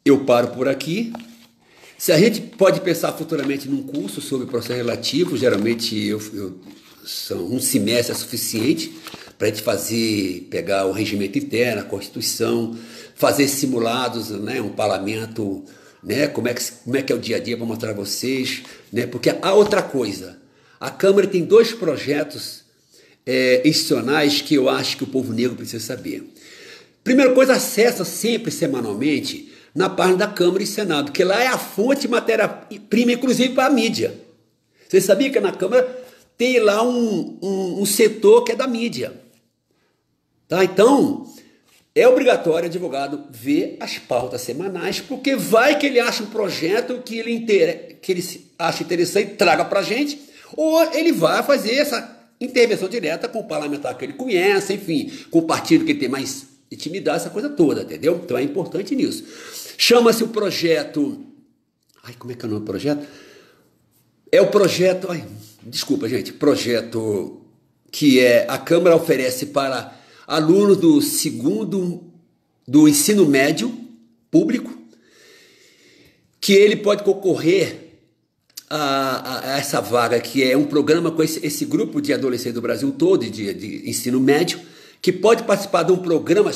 eu paro por aqui. Se a gente pode pensar futuramente num curso sobre processo relativo, geralmente um semestre é suficiente para a gente pegar o regimento interno, a Constituição, fazer simulados, né, um parlamento, né, como é que é o dia a dia para mostrar a vocês, né, porque há outra coisa. A Câmara tem 2 projetos institucionais que eu acho que o povo negro precisa saber. Primeira coisa, acessa sempre semanalmente na página da Câmara e Senado, que lá é a fonte de matéria-prima, inclusive para a mídia. Você sabia que na Câmara tem lá um setor que é da mídia? Tá? Então, é obrigatório o advogado ver as pautas semanais, porque vai que ele acha um projeto que ele acha interessante, traga para a gente, ou ele vai fazer essa intervenção direta com o parlamentar que ele conhece, enfim, com o partido que ele tem mais intimidade, essa coisa toda, entendeu? Então é importante nisso. Chama-se o projeto... como é que é o nome do projeto? É o projeto... desculpa, gente. Projeto que a Câmara oferece para alunos do do ensino médio público, que ele pode concorrer a essa vaga, que é um programa com esse grupo de adolescentes do Brasil todo, de ensino médio, que pode participar de um programa...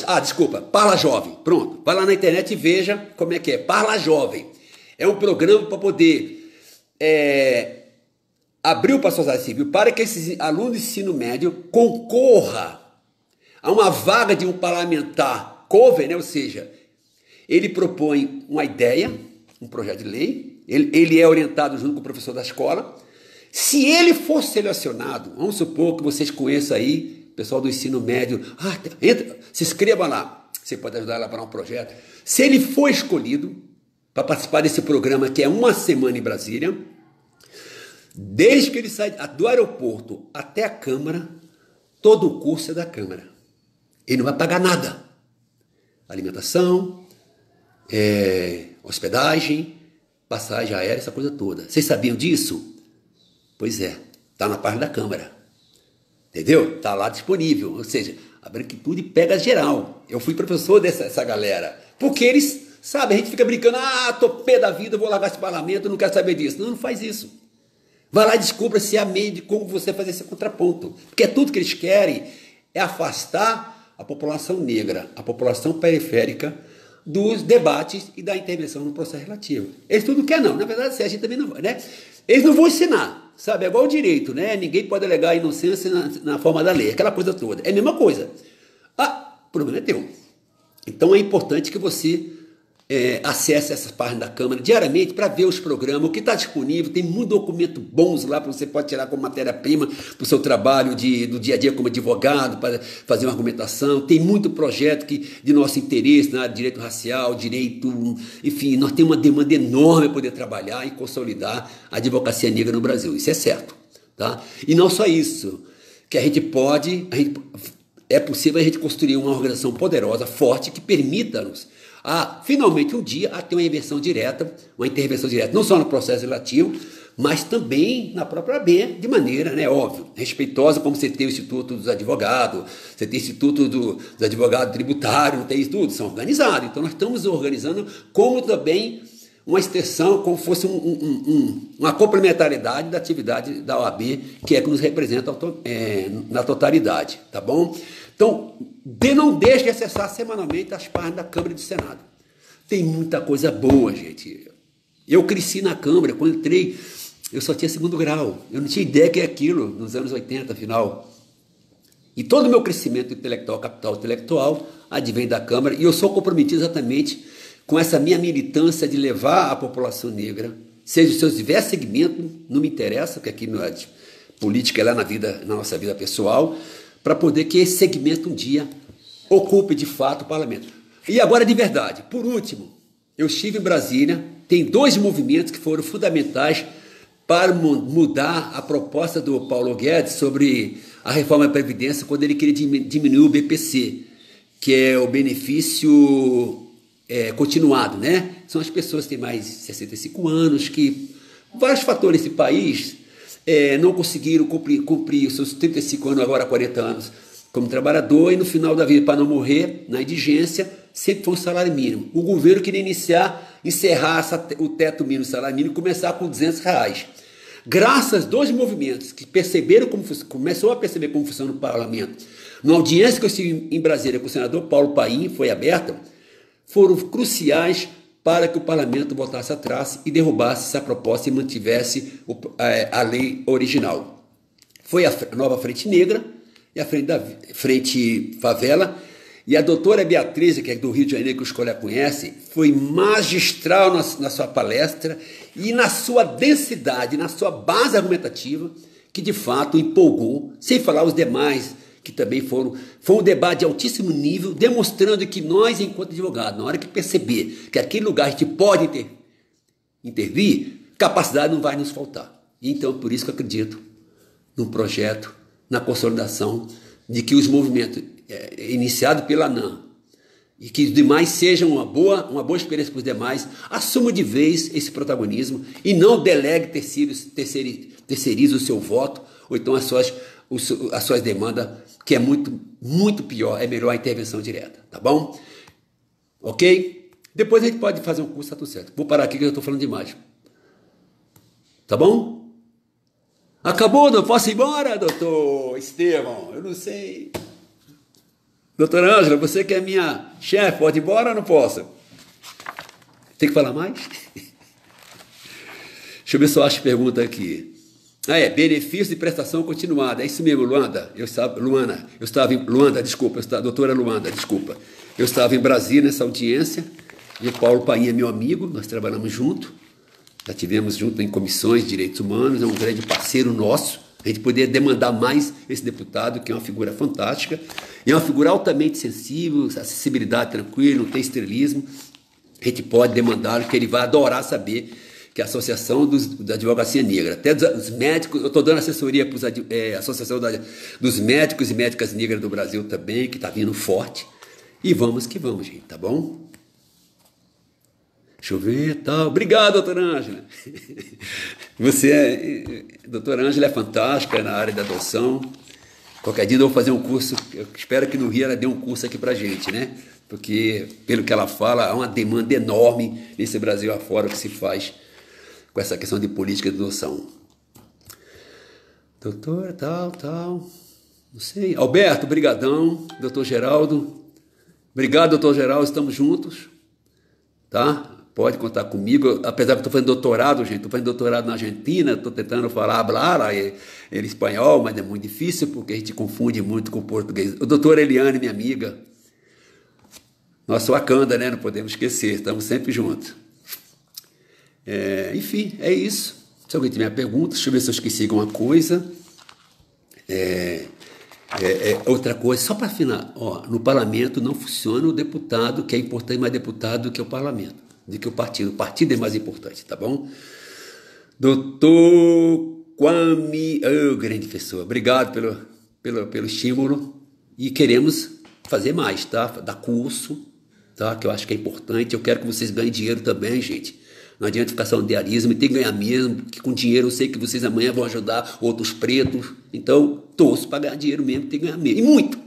Parla Jovem. Pronto, vai lá na internet e veja como é que é. Parla Jovem. É um programa para poder abrir para a sociedade civil, para que esses alunos de ensino médio concorra a uma vaga de um parlamentar cover, né? Ou seja, ele propõe uma ideia, um projeto de lei, ele é orientado junto com o professor da escola. Se ele for selecionado, vamos supor que vocês conheçam aí, pessoal do ensino médio, entra, se inscreva lá, você pode ajudar a elaborar um projeto. Se ele for escolhido para participar desse programa, que é uma semana em Brasília, desde que ele sai do aeroporto até a Câmara, todo o curso é da Câmara. Ele não vai pagar nada. Alimentação, hospedagem, passagem aérea, essa coisa toda. Vocês sabiam disso? Pois é, está na página da Câmara. Entendeu? Está lá disponível. Ou seja, a branquitude pega geral. Eu fui professor dessa galera. Porque eles, sabe, a gente fica brincando, tô pé da vida, vou largar esse parlamento, não quero saber disso. Não faz isso. Vai lá e descubra se há meio de como você fazer esse contraponto. Porque tudo que eles querem é afastar a população negra, a população periférica, dos debates e da intervenção no processo relativo. Eles tudo querem, não. Na verdade, a gente também não vai, né? Eles não vão ensinar, sabe? É igual o direito, né? Ninguém pode alegar inocência na forma da lei, aquela coisa toda. É a mesma coisa. O problema é teu. Então é importante que você acesse essas páginas da Câmara diariamente para ver os programas, o que está disponível. Tem muito documento bons lá para você pode tirar como matéria-prima para o seu trabalho do dia a dia como advogado, para fazer uma argumentação. Tem muito projeto de nosso interesse na área de direito racial, direito... Enfim, nós temos uma demanda enorme para poder trabalhar e consolidar a advocacia negra no Brasil. Isso é certo. Tá? E não só isso, que é possível a gente construir uma organização poderosa, forte, que permita-nos finalmente um dia a ter uma intervenção direta, não só no processo relativo, mas também na própria AB, de maneira, né, óbvio, respeitosa, como você tem o Instituto dos Advogados, você tem o Instituto dos Advogados Tributários, não tem isso tudo, são organizados. Então nós estamos organizando como também uma extensão, como fosse uma complementariedade da atividade da OAB, que nos representa na totalidade, tá bom? Então, não deixe de acessar semanalmente as páginas da Câmara e do Senado. Tem muita coisa boa, gente. Eu cresci na Câmara, quando entrei, eu só tinha 2º grau. Eu não tinha ideia que é aquilo, nos anos 80, afinal. E todo o meu crescimento intelectual, capital intelectual, advém da Câmara, e eu sou comprometido exatamente com essa minha militância de levar a população negra, seja os seus diversos segmentos, não me interessa, porque aqui não é política, é lá na nossa vida pessoal, para poder que esse segmento um dia ocupe de fato o parlamento. E agora de verdade, por último, eu estive em Brasília, tem 2 movimentos que foram fundamentais para mudar a proposta do Paulo Guedes sobre a reforma da Previdência, quando ele queria diminuir o BPC, que é o benefício continuado, né? São as pessoas que têm mais de 65 anos, que vários fatores desse país não conseguiram cumprir os seus 35 anos, agora 40 anos, como trabalhador, e no final da vida, para não morrer na indigência, sempre foi um salário mínimo. O governo queria encerrar o teto mínimo, salário mínimo, e começar com R$ 200. Graças a dois movimentos que começou a perceber como funciona o parlamento, numa audiência que eu estive em Brasília com o senador Paulo Paim, foi aberta, foram cruciais para que o parlamento voltasse atrás e derrubasse essa proposta e mantivesse a lei original. Foi a nova Frente Negra e a Frente Favela, e a doutora Beatriz, que é do Rio de Janeiro, que os colegas conhecem, foi magistral na sua palestra e na sua densidade, na sua base argumentativa, que de fato empolgou, sem falar os demais, que também foi um debate de altíssimo nível, demonstrando que nós, enquanto advogados, na hora que perceber que aquele lugar a gente pode intervir, capacidade não vai nos faltar. Então, por isso que eu acredito num projeto, na consolidação de que os movimentos iniciados pela ANAM e que os demais sejam uma boa experiência para os demais, assumam de vez esse protagonismo e não delegue, terceirize o seu voto ou então as suas demandas, que é muito, muito pior, é melhor a intervenção direta, tá bom? Ok? Depois a gente pode fazer um curso, tá tudo certo. Vou parar aqui que eu estou falando demais. Tá bom? Acabou, não posso ir embora, doutor Estevão? Eu não sei. Doutora Ângela, você que é minha chefe, pode ir embora ou não posso? Tem que falar mais? Deixa eu ver se eu acho pergunta aqui. Benefício de prestação continuada. É isso mesmo, Luanda. Doutora Luanda, desculpa. Eu estava em Brasília nessa audiência, e o Paulo Paim é meu amigo, nós trabalhamos junto, já tivemos junto em comissões de direitos humanos, é um grande parceiro nosso. A gente poderia demandar mais esse deputado, que é uma figura fantástica, e é uma figura altamente sensível, acessibilidade tranquila, não tem estrelismo. A gente pode demandá-lo, que ele vai adorar saber que a Associação da Advocacia Negra, até dos médicos, eu estou dando assessoria para a Associação dos Médicos e Médicas Negras do Brasil também, que está vindo forte. E vamos que vamos, gente, tá bom? Deixa eu ver, tal. Obrigado, doutora Ângela. Doutora Ângela é fantástica na área da adoção. Qualquer dia eu vou fazer um curso, eu espero que no Rio ela dê um curso aqui pra gente, né? Porque, pelo que ela fala, há uma demanda enorme nesse Brasil afora que se faz com essa questão de política de adoção. Doutor, tal. Não sei. Alberto, brigadão. Doutor Geraldo. Obrigado, doutor Geraldo, estamos juntos. Tá? Pode contar comigo, apesar que estou fazendo doutorado, gente, estou fazendo doutorado na Argentina, estou tentando falar ele espanhol, mas é muito difícil porque a gente confunde muito com o português. O doutor Eliane, minha amiga, nosso Wakanda, né? Não podemos esquecer, estamos sempre juntos. Enfim, é isso. Se alguém tiver perguntas, deixa eu ver se eu esqueci alguma coisa. Outra coisa, só para afinar, no parlamento não funciona o deputado, que é importante mais deputado do que o parlamento, do que o partido. O partido é mais importante, tá bom? Doutor Kwame, grande pessoa, obrigado pelo estímulo e queremos fazer mais, tá? Dar curso, tá? Que eu acho que é importante. Eu quero que vocês ganhem dinheiro também, gente. Não adianta ficar só no diarismo, tem que ganhar mesmo, porque com dinheiro eu sei que vocês amanhã vão ajudar outros pretos. Então, torço para ganhar dinheiro mesmo, tem que ganhar mesmo. E muito!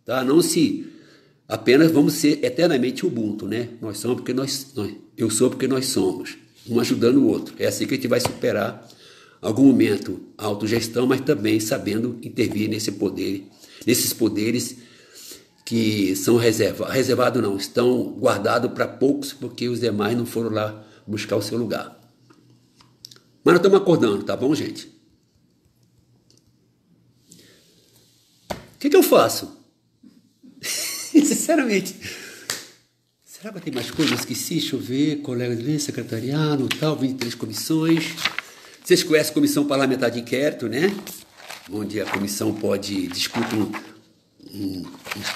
Tá? Não se... Apenas vamos ser eternamente Ubuntu, né? Nós somos porque eu sou porque nós somos. Um ajudando o outro. É assim que a gente vai superar, algum momento, a autogestão, mas também sabendo intervir nesses poderes que são reservados não, estão guardados para poucos, porque os demais não foram lá buscar o seu lugar. Mas nós estamos acordando, tá bom, gente? O que eu faço? Sinceramente. Será que eu tenho mais coisas? Esqueci, deixa eu ver. Colega de lei, secretariado, tal, 23 comissões. Vocês conhecem a Comissão Parlamentar de Inquérito, né? Onde a comissão pode discutir um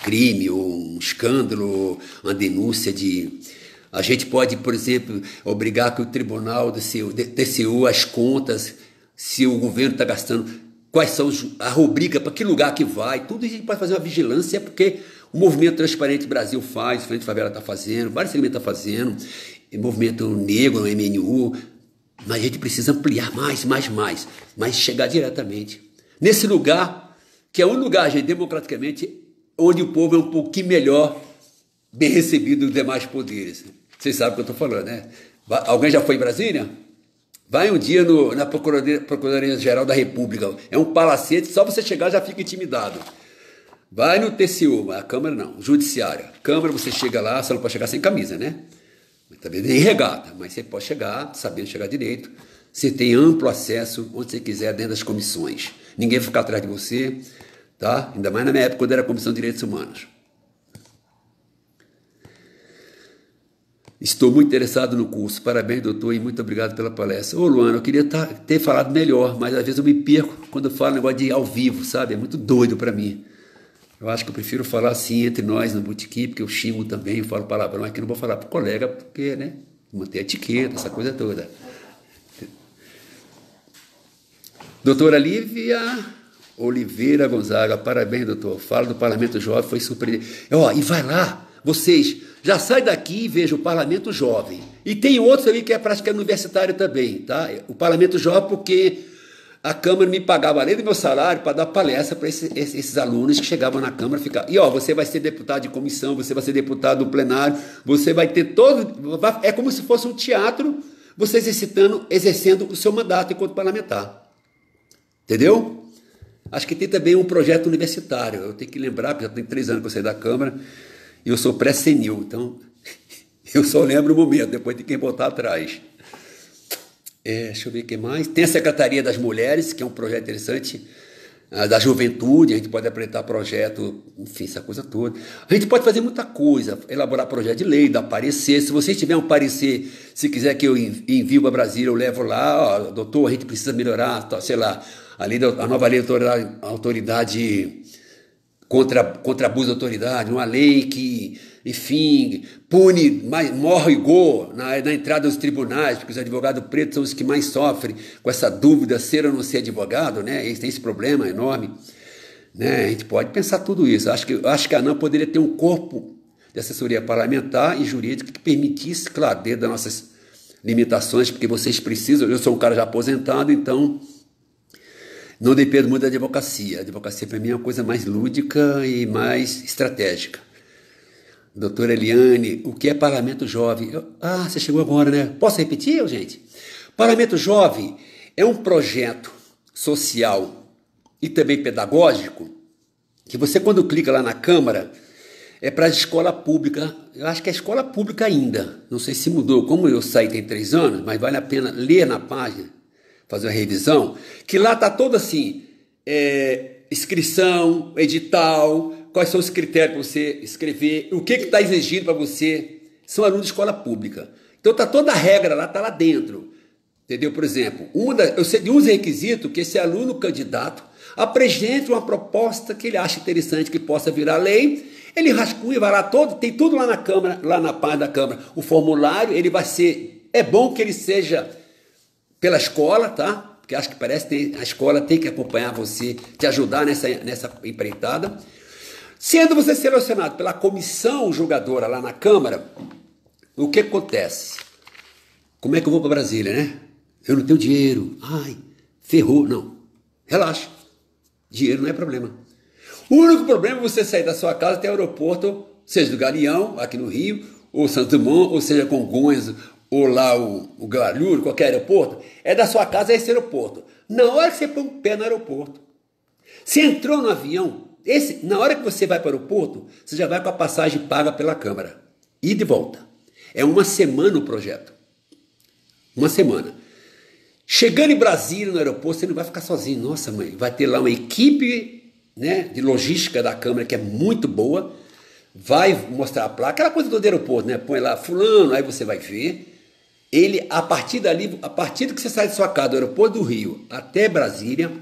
crime, ou um escândalo, uma denúncia de... A gente pode, por exemplo, obrigar que o tribunal do TCU as contas, se o governo está gastando, quais são a rubrica, para que lugar que vai, tudo isso a gente pode fazer uma vigilância, porque o Movimento Transparente Brasil faz, o Frente Favela está fazendo, vários segmentos estão fazendo, o Movimento Negro, o MNU, mas a gente precisa ampliar mais, mas chegar diretamente nesse lugar, que é um lugar, gente, democraticamente, onde o povo é um pouquinho melhor bem recebido dos demais poderes. Vocês sabem o que eu estou falando, né? Alguém já foi em Brasília? Vai um dia na Procuradoria-Geral da República. É um palacete, só você chegar já fica intimidado. Vai no TCU, a Câmara não, Judiciária. Câmara você chega lá, você não pode chegar sem camisa, né? Também nem regata, mas você pode chegar, sabendo chegar direito. Você tem amplo acesso onde você quiser dentro das comissões. Ninguém vai ficar atrás de você, tá? Ainda mais na minha época, quando era a Comissão de Direitos Humanos. Estou muito interessado no curso. Parabéns, doutor, e muito obrigado pela palestra. Ô, Luana, eu queria ter falado melhor, mas às vezes eu me perco quando eu falo negócio de ao vivo, sabe? É muito doido para mim. Eu acho que eu prefiro falar assim entre nós no botequim, porque eu xingo também, eu falo palavrão aqui, não vou falar pro colega, porque, né? Manter a etiqueta, essa coisa toda. Doutora Lívia Oliveira Gonzaga, parabéns, doutor. Fala do Parlamento Jovem, foi surpreendente. Ó, e vai lá, vocês já saem daqui e vejam o Parlamento Jovem. E tem outros ali que é praticamente universitário também, tá? O Parlamento Jovem, porque a Câmara me pagava além do meu salário para dar palestra para esses alunos que chegavam na Câmara. E ó, você vai ser deputado de comissão, você vai ser deputado do plenário, você vai ter todo. É como se fosse um teatro, você exercendo o seu mandato enquanto parlamentar. Entendeu? Acho que tem também um projeto universitário. Eu tenho que lembrar, porque já tem 3 anos que eu saí da Câmara, e eu sou pré-senil, então eu só lembro o momento, depois tem que voltar atrás. Deixa eu ver o que mais. Tem a Secretaria das Mulheres, que é um projeto interessante, da juventude, a gente pode apresentar projeto, enfim, essa coisa toda. A gente pode fazer muita coisa, elaborar projeto de lei, dar parecer. Se vocês tiverem um parecer, se quiser que eu envie para Brasília, eu levo lá, ó, doutor, a gente precisa melhorar, sei lá, a nova lei da autoridade contra abuso de autoridade, uma lei que, enfim, pune, morre igual na entrada dos tribunais, porque os advogados pretos são os que mais sofrem com essa dúvida, ser ou não ser advogado, né? Eles têm esse problema enorme, né? A gente pode pensar tudo isso. Acho que a ANAM poderia ter um corpo de assessoria parlamentar e jurídica que permitisse, claro, dentro das nossas limitações, porque vocês precisam, eu sou um cara já aposentado, então não dependo muito da advocacia. A advocacia, para mim, é uma coisa mais lúdica e mais estratégica. Doutora Eliane, o que é Parlamento Jovem? Você chegou agora, né? Posso repetir, gente? Parlamento Jovem é um projeto social e também pedagógico que você, quando clica lá na Câmara, é para a escola pública. Eu acho que é escola pública ainda. Não sei se mudou. Como eu saí tem 3 anos, mas vale a pena ler na página, fazer uma revisão, que lá está todo assim, inscrição, edital, quais são os critérios para você escrever, o que está exigindo para você. São alunos de escola pública. Então está toda a regra lá, está lá dentro. Entendeu? Por exemplo, eu sei de uns requisitos que esse aluno candidato apresente uma proposta que ele acha interessante, que possa virar lei, ele rascunha, vai lá tem tudo lá na Câmara, lá na página da Câmara. O formulário, ele vai ser, é bom que ele seja pela escola, tá? Porque acho que parece que a escola tem que acompanhar você, te ajudar nessa empreitada. Sendo você selecionado pela comissão julgadora lá na Câmara, o que acontece? Como é que eu vou para Brasília, né? Eu não tenho dinheiro. Ai, ferrou. Não, relaxa. Dinheiro não é problema. O único problema é você sair da sua casa até o aeroporto, seja do Galeão, aqui no Rio, ou Santos Dumont, ou seja Congonhas, ou lá o Galhuro, qualquer aeroporto, é da sua casa a esse aeroporto. Na hora que você põe o pé no aeroporto, você entrou no avião, na hora que você vai para o aeroporto, você já vai com a passagem paga pela Câmara. E de volta. É 1 semana o projeto. 1 semana. Chegando em Brasília, no aeroporto, você não vai ficar sozinho. Nossa, mãe, vai ter lá uma equipe, né, de logística da Câmara que é muito boa, vai mostrar a placa, aquela coisa do aeroporto, né? Põe lá fulano, aí você vai ver. Ele, a partir dali, a partir do que você sai de sua casa, do aeroporto do Rio até Brasília,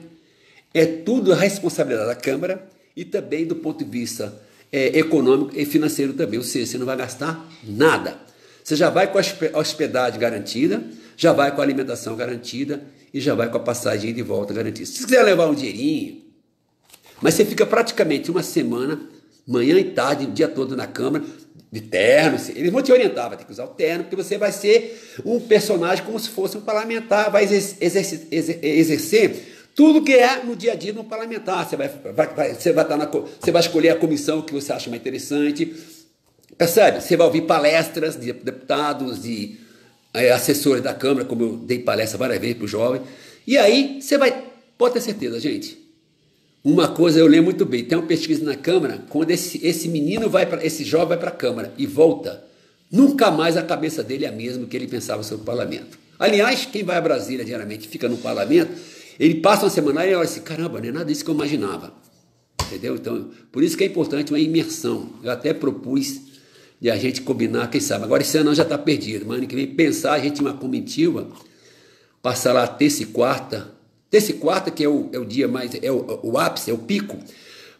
é tudo a responsabilidade da Câmara e também do ponto de vista econômico e financeiro também. Ou seja, você não vai gastar nada. Você já vai com a hospedagem garantida, já vai com a alimentação garantida e já vai com a passagem de volta garantida. Se você quiser levar um dinheirinho, mas você fica praticamente 1 semana, manhã e tarde, o dia todo na Câmara, de terno. Eles vão te orientar, vai ter que usar o terno, porque você vai ser um personagem como se fosse um parlamentar, vai exercer tudo que é no dia a dia de um parlamentar. Você vai escolher a comissão que você acha mais interessante, Percebe? Você vai ouvir palestras de deputados, de assessores da Câmara, como eu dei palestra várias vezes para o jovem. E aí você vai, pode ter certeza, gente. Uma coisa eu lembro muito bem, tem uma pesquisa na Câmara, quando esse menino esse jovem vai para a Câmara e volta, nunca mais a cabeça dele é a mesma que ele pensava sobre o parlamento. Aliás, quem vai a Brasília diariamente fica no parlamento, ele passa uma semana lá e olha assim, caramba, não é nada disso que eu imaginava. Entendeu? Então, por isso que é importante uma imersão. Eu até propus de a gente combinar, quem sabe. Agora esse ano já está perdido, mas ano que vem pensar, a gente uma comitiva, passar lá terça e quarta, que é o dia mais, é o ápice, é o pico,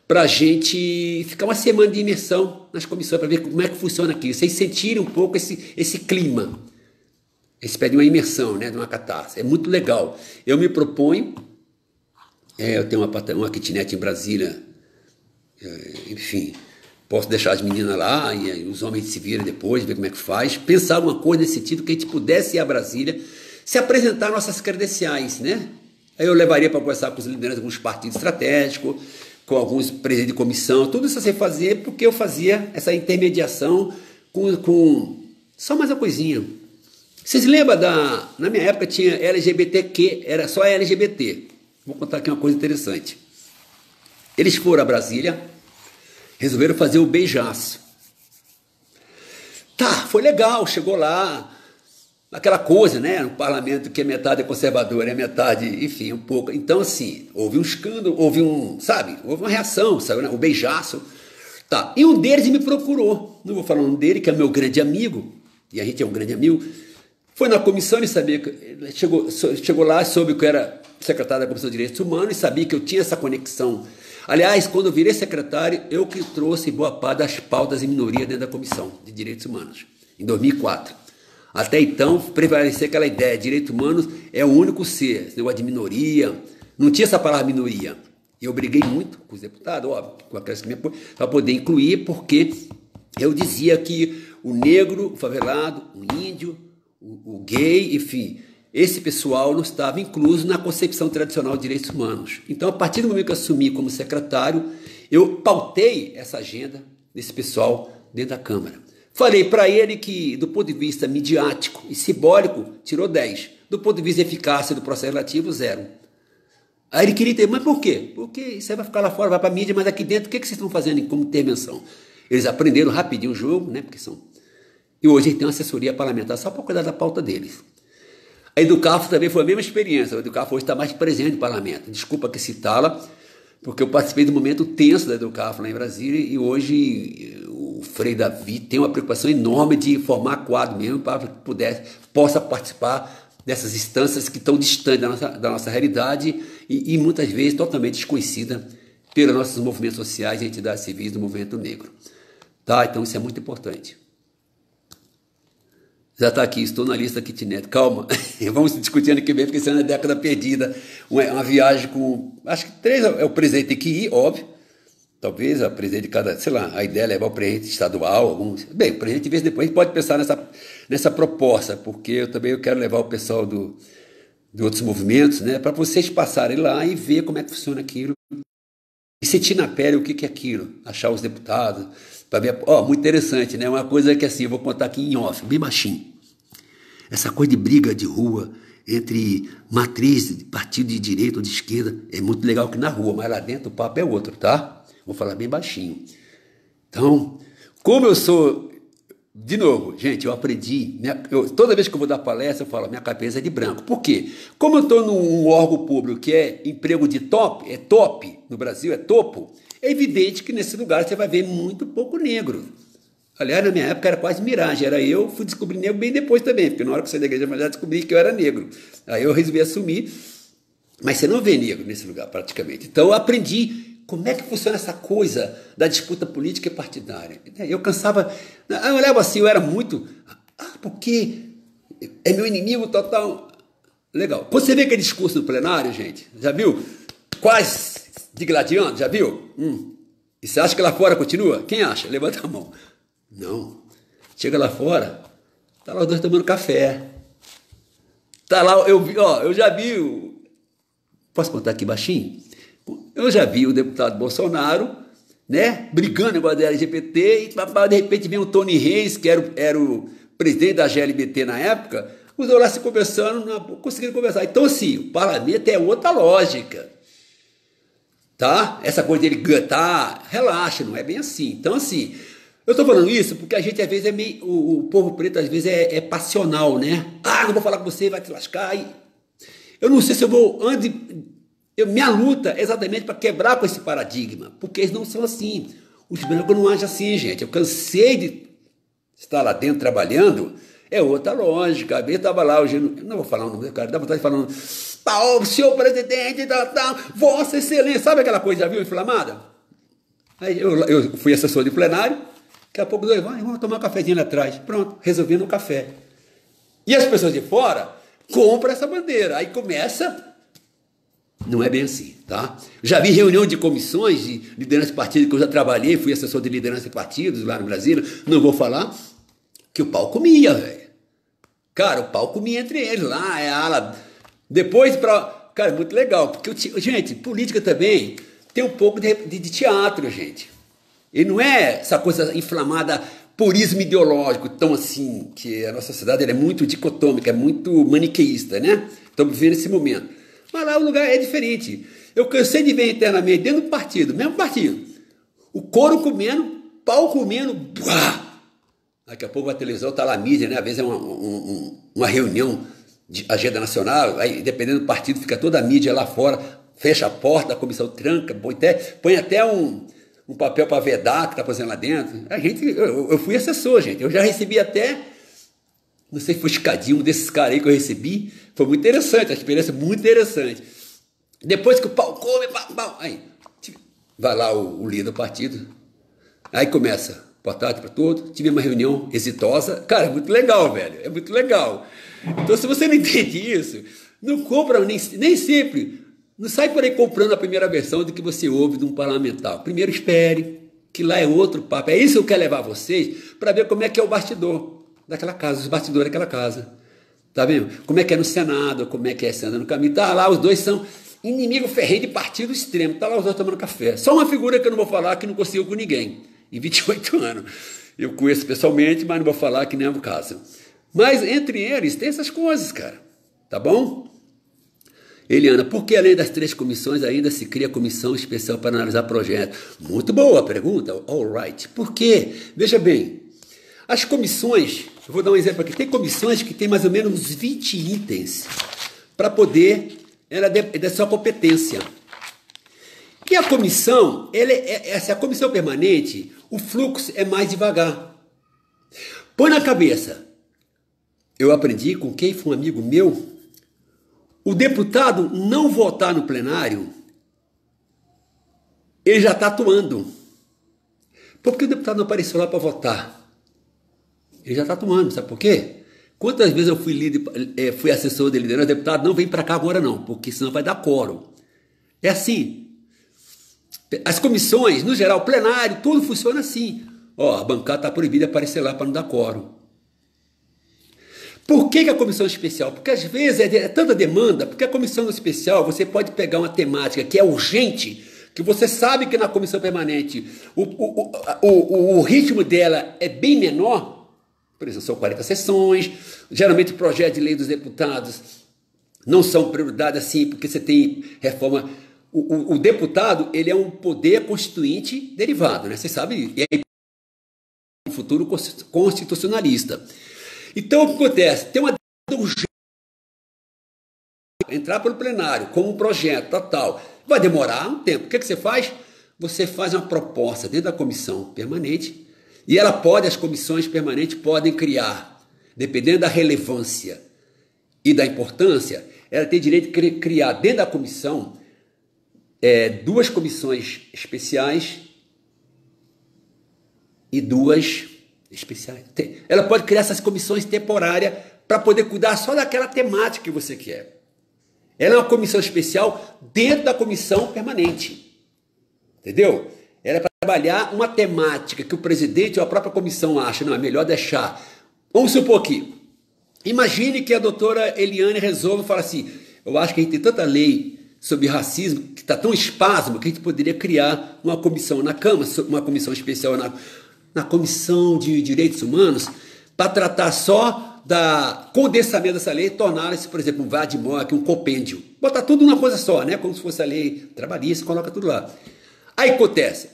para a gente ficar uma semana de imersão nas comissões, para ver como é que funciona aqui. Vocês sentirem um pouco esse clima. Eles pedem uma imersão, né, de uma catarse. É muito legal. Eu me proponho, eu tenho uma kitnet em Brasília, enfim, posso deixar as meninas lá e os homens se viram depois, ver como é que faz, pensar alguma coisa nesse sentido, que a gente pudesse ir a Brasília, se apresentar nossas credenciais, né? Aí eu levaria para conversar com os lideranças de alguns partidos estratégicos, com alguns presidentes de comissão, tudo isso eu sei fazer porque eu fazia essa intermediação com só mais uma coisinha. Vocês lembram na minha época tinha LGBTQ, era só LGBT. Vou contar aqui uma coisa interessante. Eles foram a Brasília, resolveram fazer o beijaço. Tá, foi legal, chegou lá, aquela coisa, né? Um parlamento que é metade conservador, é metade, enfim, um pouco. Então, assim, houve um escândalo, houve uma reação, sabe, né? O beijaço. Tá, e um deles me procurou, não vou falar o nome dele, que é meu grande amigo, e a gente é um grande amigo, foi na comissão e sabia que, chegou lá, soube que eu era secretário da Comissão de Direitos Humanos e sabia que eu tinha essa conexão. Aliás, quando eu virei secretário, eu que trouxe boa parte das pautas em minoria dentro da Comissão de Direitos Humanos, em 2004. Até então, prevalecia aquela ideia, direitos humanos é o único ser, esse negócio de minoria, não tinha essa palavra minoria. E eu briguei muito com os deputados, óbvio, com aqueles que me apoiam, para poder incluir, porque eu dizia que o negro, o favelado, o índio, o gay, enfim, esse pessoal não estava incluso na concepção tradicional de direitos humanos. Então, a partir do momento que eu assumi como secretário, eu pautei essa agenda desse pessoal dentro da Câmara. Falei para ele que, do ponto de vista midiático e simbólico, tirou 10. Do ponto de vista de eficácia do processo relativo, 0. Aí ele queria entender, mas por quê? Porque isso aí vai ficar lá fora, vai para a mídia, mas aqui dentro, o que vocês estão fazendo como intervenção? Eles aprenderam rapidinho o jogo, né? Porque são... E hoje ele tem uma assessoria parlamentar só para cuidar da pauta deles. A Educafro também foi a mesma experiência. A Educafro hoje está mais presente no parlamento. Desculpa que citá-la, porque eu participei do momento tenso da Educafro lá em Brasília e hoje o Frei Davi tem uma preocupação enorme de formar quadro mesmo para que possa participar dessas instâncias que estão distantes da nossa realidade e muitas vezes totalmente desconhecida pelos nossos movimentos sociais e entidades civis do movimento negro. Tá? Então isso é muito importante. Já está aqui, estou na lista kitnet. Calma, vamos discutir ano que vem, porque esse ano é década perdida. Uma viagem com... Acho que 3 é o presidente tem que ir, óbvio. Talvez a presidente de cada... Sei lá, a ideia é levar o presidente estadual. Bem, o presidente, de vez em depois, a gente pode pensar nessa proposta, porque eu quero levar o pessoal de outros movimentos, né, para vocês passarem lá e ver como é que funciona aquilo. E sentir na pele o que é aquilo. Achar os deputados... Para ver, muito interessante, né? Uma coisa que assim, eu vou contar aqui em off, bem baixinho. Essa coisa de briga de rua entre matriz de partido de direita ou de esquerda é muito legal aqui na rua, mas lá dentro o papo é outro, tá? Vou falar bem baixinho. Então, como eu sou... De novo, gente, eu aprendi... toda vez que eu vou dar palestra, eu falo, minha cabeça é de branco. Por quê? Como eu estou num órgão público que é emprego de top, é top, no Brasil é topo, é evidente que nesse lugar você vai ver muito pouco negro. Aliás, na minha época era quase miragem. Fui descobrir negro bem depois também, porque na hora que eu saí da igreja eu já descobri que eu era negro. Aí eu resolvi assumir, mas você não vê negro nesse lugar praticamente. Então eu aprendi como é que funciona essa coisa da disputa política e partidária. Eu cansava, eu olhava assim, eu era muito, porque é meu inimigo total. Legal. Quando você vê aquele discurso no plenário, gente, já viu? Quase digladiando, já viu? E você acha que lá fora continua? Quem acha? Levanta a mão. Não. Chega lá fora, tá lá os dois tomando café. Tá lá, eu já vi, posso contar aqui baixinho? Eu já vi o deputado Bolsonaro né? Brigando negócio da LGBT, e de repente vem o Tony Reis, que era o presidente da GLBT na época, os dois lá se conversando, conseguindo conversar. Então, assim, o parlamento é outra lógica, tá? Essa coisa dele cantar, relaxa, não é bem assim. Então, assim, eu estou falando isso porque a gente, às vezes, é meio... O povo preto, às vezes, é passional, né? Ah, não vou falar com você, vai te lascar. Eu não sei se eu vou... Minha luta é exatamente para quebrar com esse paradigma, porque eles não são assim. Os brancos não agem assim, gente. Eu cansei de estar lá dentro trabalhando, é outra lógica. A vez estava lá, hoje, não vou falar o nome do cara, dá vontade de falar, senhor presidente, vossa excelência, sabe aquela coisa, já viu, inflamada? Aí eu fui assessor de plenário, daqui a pouco, vamos tomar um cafezinho lá atrás. Pronto, resolvi no café. E as pessoas de fora compram essa bandeira, aí começa... Não é bem assim, tá? Já vi reunião de comissões de liderança de partido, que eu já trabalhei, fui assessor de liderança de partidos lá no Brasil, não vou falar, que o pau comia, velho. Cara, o pau comia entre eles lá, é a ala... Depois, cara, muito legal, porque, gente, política também tem um pouco de teatro, gente. E não é essa coisa inflamada, purismo ideológico, tão assim, que a nossa sociedade é muito dicotômica, é muito maniqueísta, né? Estamos vivendo esse momento. Mas lá o lugar é diferente. Eu cansei de ver internamente, dentro do partido, mesmo partido, o couro comendo, pau comendo, buá! Daqui a pouco a televisão está lá, a mídia, né? Às vezes é uma reunião de agenda nacional, aí dependendo do partido, fica toda a mídia lá fora, fecha a porta, a comissão tranca, põe até um papel para vedar que está fazendo lá dentro. Eu fui assessor, gente. Eu já recebi até... Não sei se foi escadinho, um desses caras aí que eu recebi. Foi muito interessante, a experiência muito interessante. Depois que o pau come, aí vai lá o líder do partido. Aí começa, boa tarde para todos. Tive uma reunião exitosa. Cara, é muito legal, velho. É muito legal. Então, se você não entende isso, não compra nem sempre. Não sai por aí comprando a primeira versão do que você ouve de um parlamentar. Primeiro espere, que lá é outro papo. É isso que eu quero levar vocês para ver como é que é o bastidor daquela casa, os bastidores daquela casa. Tá vendo? Como é que é no Senado, como é que é sendo no caminho. Tá lá, os dois são inimigo ferrenho de partido extremo. Tá lá os dois tomando café. Só uma figura que eu não vou falar, que não conseguiu com ninguém. Em 28 anos. Eu conheço pessoalmente, mas não vou falar que nem é o caso. Mas entre eles tem essas coisas, cara. Tá bom? Eliana, por que além das 3 comissões ainda se cria comissão especial para analisar projetos? Muito boa a pergunta. All right. Por quê? Veja bem. As comissões, eu vou dar um exemplo aqui, tem comissões que tem mais ou menos uns 20 itens para poder, ela é da sua competência. E a comissão, essa a comissão permanente, o fluxo é mais devagar. Põe na cabeça, eu aprendi com quem foi um amigo meu, o deputado não votar no plenário, ele já está atuando. Por que o deputado não apareceu lá para votar? Ele já está atuando, sabe por quê? Quantas vezes eu fui assessor de liderança, deputado, não vem para cá agora não, porque senão vai dar quórum. É assim. As comissões, no geral, plenário, tudo funciona assim. Ó, a bancada está proibida de aparecer lá para não dar quórum. Por que a comissão especial? Porque às vezes é tanta demanda, porque a comissão especial você pode pegar uma temática que é urgente, que você sabe que na comissão permanente o ritmo dela é bem menor. Por exemplo, são 40 sessões, geralmente o projeto de lei dos deputados não são prioridade assim, porque você tem reforma. O deputado, ele é um poder constituinte derivado, né? Você sabe, e é um futuro constitucionalista. Então, o que acontece? Tem uma urgência entrar pelo plenário como um projeto, tal. Vai demorar um tempo. O que você faz? Você faz uma proposta dentro da comissão permanente. E as comissões permanentes podem criar, dependendo da relevância e da importância, ela tem direito de criar dentro da comissão 2 comissões especiais e 2 especiais. Ela pode criar essas comissões temporárias para poder cuidar só daquela temática que você quer. Ela é uma comissão especial dentro da comissão permanente. Entendeu? Ela é para trabalhar uma temática que o presidente ou a própria comissão acha, não, é melhor deixar. Vamos supor aqui, imagine que a doutora Eliane resolve e fala assim, eu acho que a gente tem tanta lei sobre racismo, que está tão espasmo que a gente poderia criar uma comissão na Câmara, uma comissão especial na Comissão de Direitos Humanos, para tratar só da condensamento dessa lei e torná-la, por exemplo, um VAD-MOC, um compêndio. Botar tudo numa coisa só, né? Como se fosse a lei trabalhista, coloca tudo lá. Aí acontece,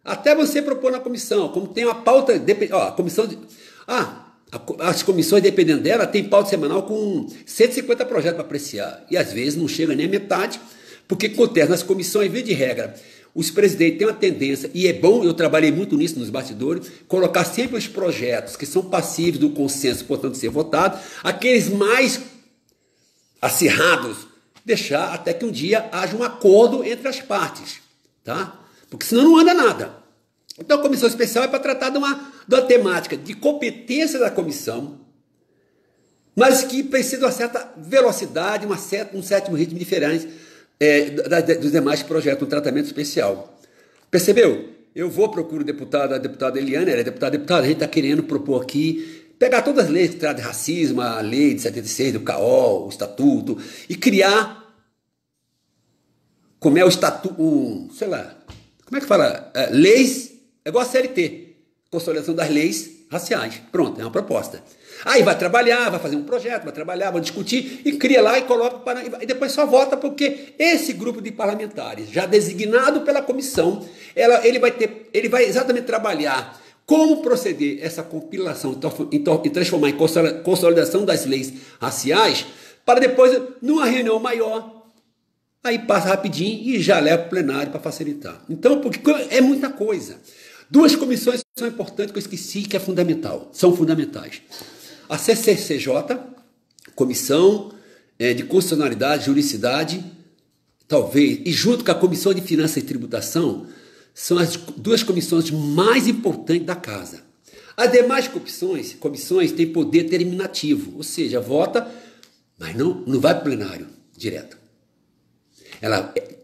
até você propor na comissão, como tem uma pauta, a comissão de... as comissões, dependendo dela, tem pauta semanal com 150 projetos para apreciar. E às vezes não chega nem a metade, porque acontece nas comissões, via de regra, os presidentes têm uma tendência, e é bom, eu trabalhei muito nisso nos bastidores, colocar sempre os projetos que são passíveis do consenso, portanto, ser votados, aqueles mais acirrados, deixar até que um dia haja um acordo entre as partes, tá? Porque senão não anda nada. Então a comissão especial é para tratar de uma temática de competência da comissão, mas que precisa de uma certa velocidade, um certo ritmo diferente dos demais projetos, um tratamento especial. Percebeu? Eu procuro a deputada Eliane, ela é deputada, a gente está querendo propor aqui, pegar todas as leis que tratam de racismo, a lei de 76, do CAO, o estatuto, e criar, como é o estatuto, sei lá, como é que fala? Leis, é igual a CLT, consolidação das leis raciais. Pronto, é uma proposta. Aí vai trabalhar, vai fazer um projeto, vai trabalhar, vai discutir e cria lá e coloca e depois só vota, porque esse grupo de parlamentares, já designado pela comissão, ele vai exatamente trabalhar como proceder essa compilação e transformar em consolidação das leis raciais, para depois, numa reunião maior, aí passa rapidinho e já leva para o plenário para facilitar. Então, porque é muita coisa. Duas comissões são importantes que eu esqueci, que são fundamentais. A CCCJ, Comissão de Constitucionalidade, Juridicidade, talvez, e junto com a Comissão de Finanças e Tributação, são as duas comissões mais importantes da Casa. As demais comissões têm poder terminativo, ou seja, vota, mas não vai para o plenário direto.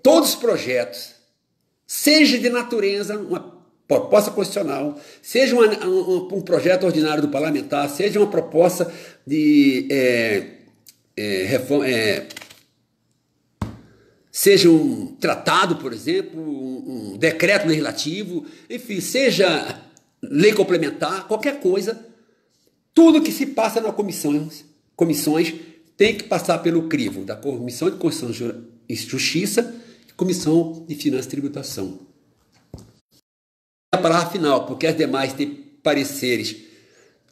Todos os projetos, seja de natureza, uma proposta constitucional, seja um projeto ordinário do parlamentar, seja uma proposta de reforma, seja um tratado, por exemplo, um decreto legislativo, enfim, seja lei complementar, qualquer coisa, tudo que se passa nas comissões tem que passar pelo crivo da Comissão de Constituição e Justiça e Comissão de Finanças e Tributação. A palavra final, porque as demais têm pareceres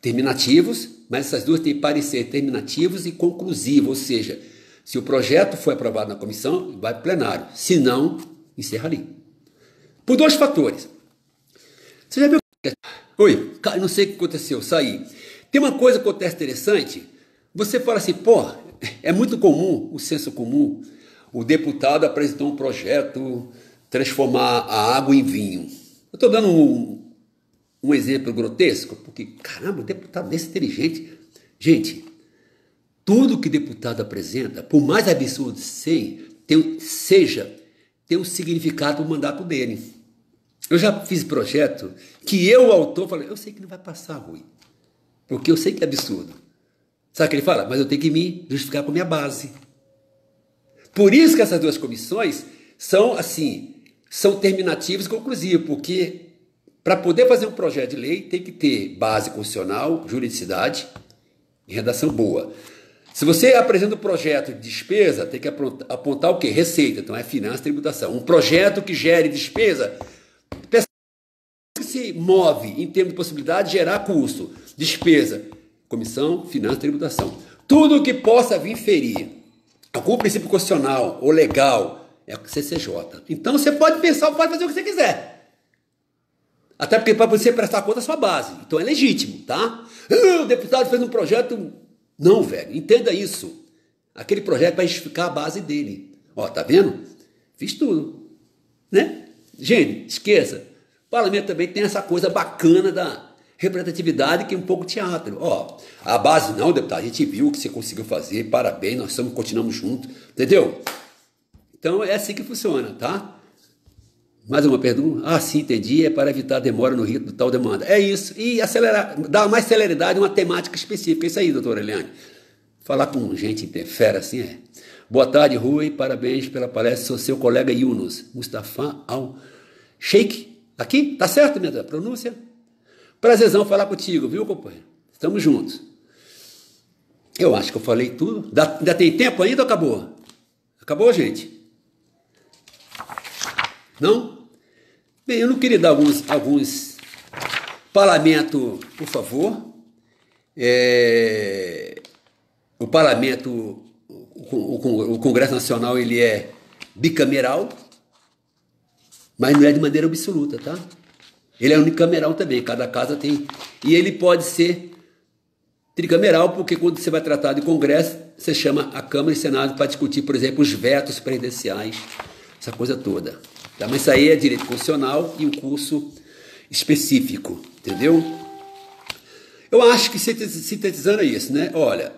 terminativos, mas essas duas têm parecer terminativos e conclusivos, ou seja, se o projeto foi aprovado na comissão, vai para o plenário, se não, encerra ali. Por dois fatores. Você já viu? Oi, não sei o que aconteceu, saí. Tem uma coisa que acontece interessante, você fala assim, é muito comum, o senso comum, o deputado apresentou um projeto transformar a água em vinho. Eu estou dando um exemplo grotesco, porque, caramba, o deputado desse inteligente. Gente, tudo que deputado apresenta, por mais absurdo seja, tem um significado do mandato dele. Eu já fiz projeto que o autor, falei, eu sei que não vai passar, Rui, porque eu sei que é absurdo. Sabe o que ele fala? Mas eu tenho que me justificar com a minha base. Por isso que essas duas comissões são terminativas e conclusivas, porque para poder fazer um projeto de lei tem que ter base constitucional, juridicidade e redação boa. Se você apresenta um projeto de despesa, tem que apontar o quê? Receita, então é finança e tributação. Um projeto que gere despesa, que se move em termos de possibilidade de gerar custo, despesa, comissão, finança e tributação. Tudo que possa vir ferir algum princípio constitucional ou legal é o CCJ. Então você pode pensar, pode fazer o que você quiser. Até porque para você prestar conta da sua base. Então é legítimo, tá? O deputado fez um projeto. Não, velho, entenda isso. Aquele projeto vai justificar a base dele. Ó, tá vendo? Fiz tudo. Né? Gente, esqueça. O parlamento também tem essa coisa bacana da representatividade, que é um pouco teatro. Ó, a base, não, deputado, a gente viu o que você conseguiu fazer, parabéns, nós continuamos juntos, entendeu? Então é assim que funciona, tá? Mais uma pergunta? Ah, sim, entendi, é para evitar demora no rito do tal demanda. É isso, e acelerar, dar mais celeridade a uma temática específica. É isso aí, doutora Eliane. Falar com gente fera assim é. Boa tarde, Rui, parabéns pela palestra, sou seu colega Yunus, Mustafa Al-Sheikh. Aqui? Tá certo minha pronúncia? Prazerzão falar contigo, viu, companheiro? Estamos juntos. Eu acho que eu falei tudo. Ainda tem tempo ainda ou acabou? Acabou, gente? Não? Bem, eu não queria dar alguns parlamento, por favor. O parlamento, o Congresso Nacional, ele é bicameral, mas não é de maneira absoluta, tá? Ele é unicameral também, cada casa tem. E ele pode ser tricameral, porque quando você vai tratar de Congresso, você chama a Câmara e Senado para discutir, por exemplo, os vetos presidenciais, essa coisa toda. Tá? Mas isso aí é direito constitucional e um curso específico, entendeu? Eu acho que sintetizando é isso, né? Olha,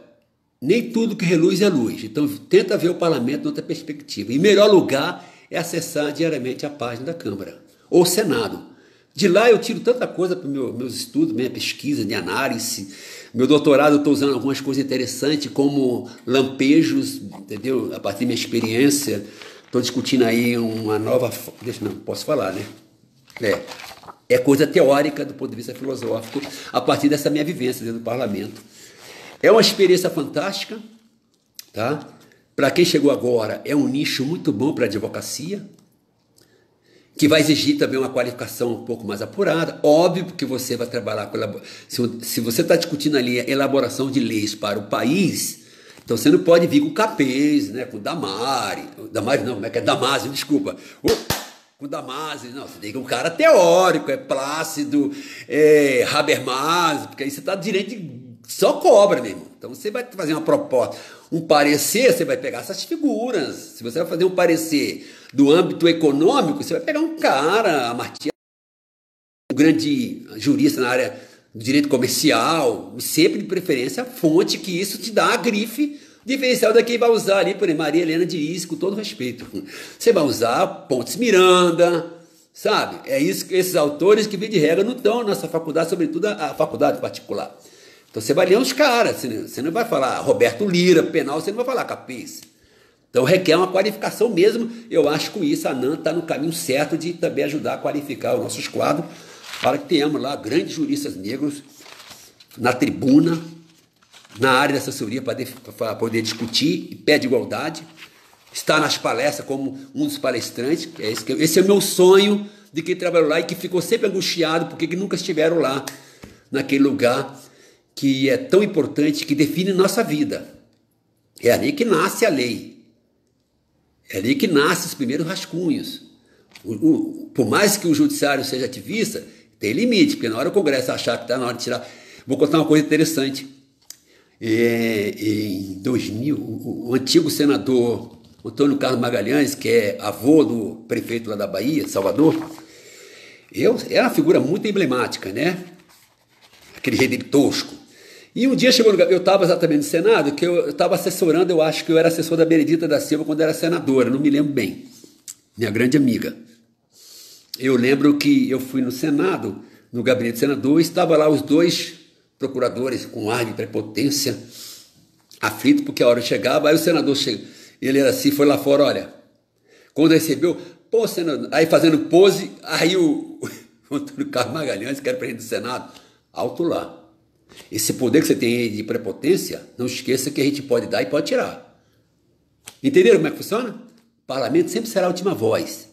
nem tudo que reluz é luz. Então, tenta ver o parlamento de outra perspectiva. E o melhor lugar é acessar diariamente a página da Câmara ou Senado. De lá eu tiro tanta coisa para os meus estudos, minha pesquisa, minha análise. Meu doutorado eu estou usando algumas coisas interessantes, como lampejos, entendeu? A partir da minha experiência, estou discutindo aí uma nova... Não posso falar, né? É coisa teórica do ponto de vista filosófico, a partir dessa minha vivência dentro do parlamento. É uma experiência fantástica, tá? Para quem chegou agora, é um nicho muito bom para a advocacia, que vai exigir também uma qualificação um pouco mais apurada. Óbvio que você vai trabalhar com... Se você está discutindo ali a elaboração de leis para o país, então você não pode vir com capês, né? Com Damari não, como é que é? Damásio, desculpa. Com Damásio, não, você tem que ir um cara teórico, é Plácido, é Habermas, porque aí você está direito só cobra, meu irmão. Então você vai fazer uma proposta, um parecer, você vai pegar essas figuras. Se você vai fazer um parecer do âmbito econômico, você vai pegar um cara, um grande jurista na área do direito comercial, sempre de preferência a fonte, que isso te dá a grife diferencial da quem vai usar ali, por exemplo, Maria Helena Diniz, com todo respeito. Você vai usar Pontes Miranda, sabe? É isso, esses autores que, via de regra, não estão na nossa faculdade, sobretudo a faculdade particular. Então você vai ler uns caras, você não vai falar Roberto Lira, penal, você não vai falar Capês. Então requer uma qualificação mesmo. Eu acho que com isso a ANAM está no caminho certo de também ajudar a qualificar os nossos quadros, para que tenhamos lá grandes juristas negros na tribuna, na área da assessoria, para poder discutir, e pé de igualdade, estar nas palestras como um dos palestrantes. Esse é o meu sonho de quem trabalhou lá e que ficou sempre angustiado porque que nunca estiveram lá, naquele lugar que é tão importante, que define nossa vida. É ali que nasce a lei. É ali que nascem os primeiros rascunhos. Por mais que o judiciário seja ativista, tem limite, porque na hora o Congresso achar que está na hora de tirar... Vou contar uma coisa interessante. Em 2000, o antigo senador Antônio Carlos Magalhães, que é avô do prefeito lá da Bahia, Salvador, era uma figura muito emblemática, né? Aquele jeito dele tosco. E um dia chegou no... Eu estava exatamente no Senado, que eu estava assessorando, eu acho que eu era assessor da Benedita da Silva quando era senadora, não me lembro bem. Minha grande amiga. Eu lembro que eu fui no Senado, no gabinete do senador, e estava lá os dois procuradores com ar de prepotência, aflito porque a hora chegava, aí o senador chega, ele era assim, foi lá fora, olha, quando recebeu, pô, senador, aí fazendo pose, aí o Antônio Carlos Magalhães, que era presidente do Senado, alto lá. Esse poder que você tem aí de prepotência, não esqueça que a gente pode dar e pode tirar. Entenderam como é que funciona? O parlamento sempre será a última voz.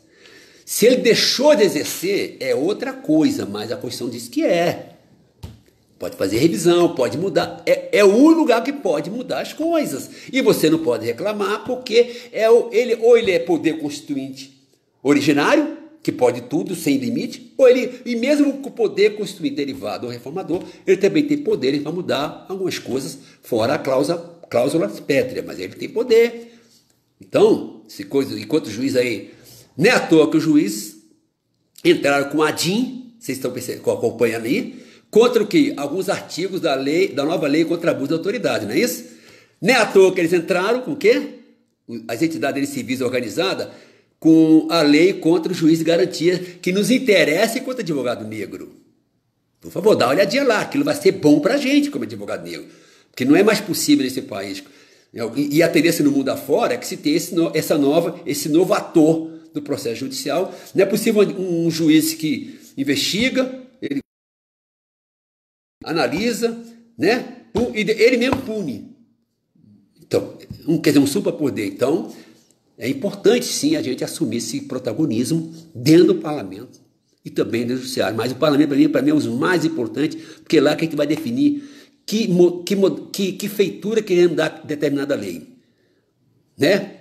Se ele deixou de exercer, é outra coisa, mas a Constituição diz que é. Pode fazer revisão, pode mudar. É o lugar que pode mudar as coisas. E você não pode reclamar, porque ele é poder constituinte originário, que pode tudo sem limite, e mesmo com o poder constituinte derivado ou reformador, ele também tem poder para mudar algumas coisas, fora a cláusula pétrea, mas ele tem poder. Então, enquanto o juiz aí, não é à toa que os juízes entraram com a DIN, vocês estão acompanhando aí, contra o quê? Alguns artigos da nova lei contra abuso da autoridade, não é isso? Não é à toa que eles entraram com o quê? As entidades de civis organizadas, com a lei contra o juiz de garantia, que nos interessa enquanto advogado negro. Por favor, dá uma olhadinha lá, aquilo vai ser bom para a gente como advogado negro. Porque não é mais possível nesse país. E a tendência no mundo afora é que se tenha esse novo ator do processo judicial. Não é possível um juiz que investiga, ele analisa, né? E ele mesmo pune. Então, quer dizer, um superpoder. Então, é importante sim a gente assumir esse protagonismo dentro do parlamento e também dentro do judiciário. Mas o parlamento, para mim, é o mais importante, porque é lá que a gente vai definir que feitura queremos dar a determinada lei. Né?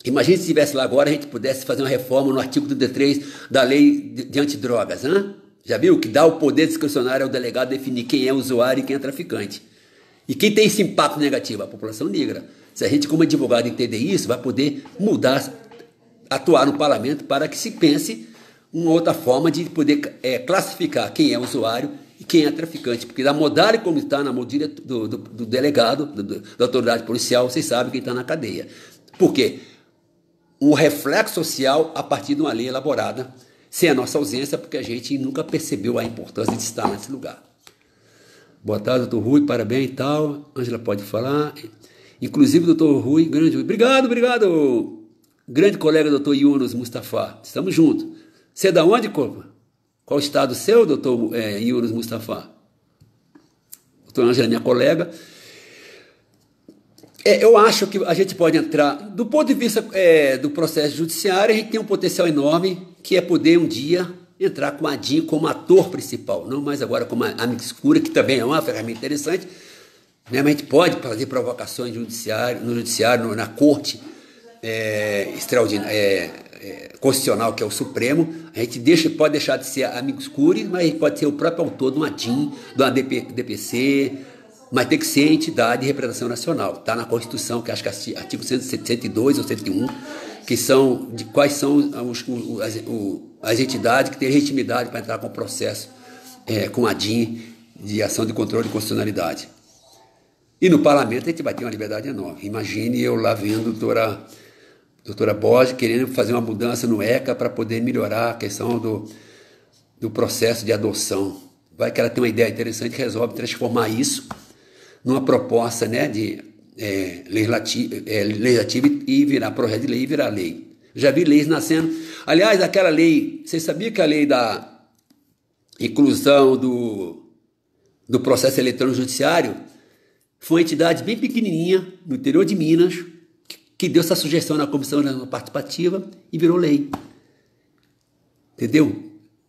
Imagina se estivesse lá agora, a gente pudesse fazer uma reforma no artigo 33 da lei de antidrogas. Hein? Já viu? Que dá o poder discricionário ao delegado definir quem é usuário e quem é traficante. E quem tem esse impacto negativo? A população negra. Se a gente, como advogado, entender isso, vai poder mudar, atuar no parlamento para que se pense uma outra forma de poder classificar quem é usuário e quem é traficante. Porque da modalidade como está na mão do delegado, da autoridade policial, vocês sabem quem está na cadeia. Por quê? Um reflexo social a partir de uma lei elaborada, sem a nossa ausência, porque a gente nunca percebeu a importância de estar nesse lugar. Boa tarde, doutor Rui, parabéns e tal. Ângela pode falar. Inclusive, doutor Rui, grande. Obrigado, grande colega, doutor Yunus Mustafa. Estamos juntos. Você é da onde, Copa? Qual o estado seu, doutor Yunus Mustafa? Doutor Ângela é minha colega. Eu acho que a gente pode entrar, do ponto de vista do processo judiciário, a gente tem um potencial enorme, que é poder um dia entrar com a DIN como ator principal, não mais agora como a Amicus-Curiae, que também é uma ferramenta interessante, né? Mas a gente pode fazer provocações no judiciário, na corte constitucional, que é o Supremo. A gente pode deixar de ser a Amicus-Curiae, mas a gente pode ser o próprio autor de uma DIN, de uma DPC, mas tem que ser entidade de representação nacional. Está na Constituição, que acho que é artigo 102 ou 101, que são de quais são as entidades que têm legitimidade para entrar com o processo com a DIN de ação de controle de constitucionalidade. E no parlamento a gente vai ter uma liberdade enorme. Imagine eu lá vendo a doutora Borges querendo fazer uma mudança no ECA para poder melhorar a questão do processo de adoção. Vai que ela tem uma ideia interessante que resolve transformar isso numa proposta, né, de legislativa e virar projeto de lei e virar lei. Já vi leis nascendo. Aliás, aquela lei, você sabia que a lei da inclusão do processo eletrônico judiciário foi uma entidade bem pequenininha, no interior de Minas, que deu essa sugestão na comissão participativa e virou lei. Entendeu?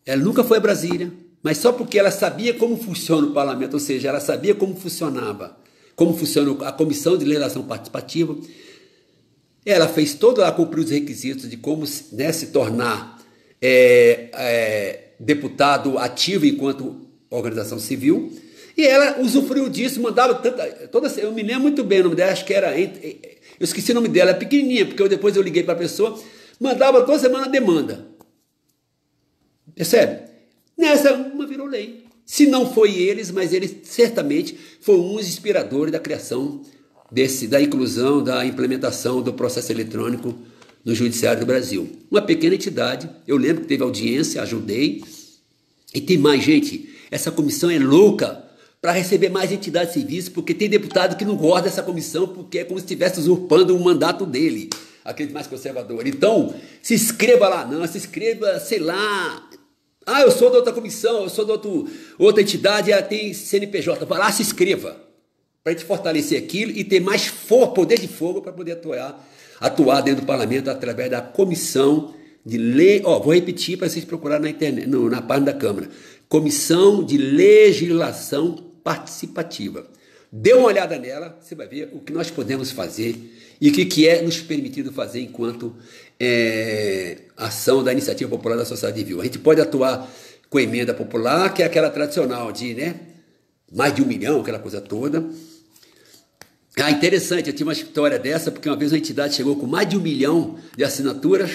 Ela nunca foi a Brasília, mas só porque ela sabia como funciona o parlamento, ou seja, ela sabia como funcionava, como funciona a comissão de legislação participativa, ela fez toda, ela cumpriu os requisitos de como, né, se tornar deputado ativo enquanto organização civil, e ela usufruiu disso, mandava eu me lembro muito bem o nome dela, acho que era, eu esqueci o nome dela, é pequenininha, porque depois eu liguei para a pessoa, mandava toda semana demanda. Percebe? Nessa uma virou lei. Se não foi eles, mas eles certamente foram um dos inspiradores da criação da inclusão, da implementação do processo eletrônico no Judiciário do Brasil. Uma pequena entidade, eu lembro que teve audiência, ajudei, e tem mais gente. Essa comissão é louca para receber mais entidades civis, porque tem deputado que não gosta dessa comissão, porque é como se estivesse usurpando o mandato dele, aquele mais conservador. Então, se inscreva lá, não, se inscreva, sei lá. Ah, eu sou da outra comissão, eu sou da outra entidade, ela tem CNPJ. Vai lá, se inscreva, para a gente fortalecer aquilo e ter mais poder de fogo para poder atuar dentro do parlamento através da comissão de lei. Vou repetir para vocês procurarem na internet, na página da Câmara. Comissão de Legislação Participativa. Dê uma olhada nela, você vai ver o que nós podemos fazer e o que é nos permitido fazer enquanto ação da Iniciativa Popular da Sociedade Civil. A gente pode atuar com a emenda popular, que é aquela tradicional de, né, mais de 1 milhão, aquela coisa toda. Interessante, eu tive uma história dessa, porque uma vez uma entidade chegou com mais de 1 milhão de assinaturas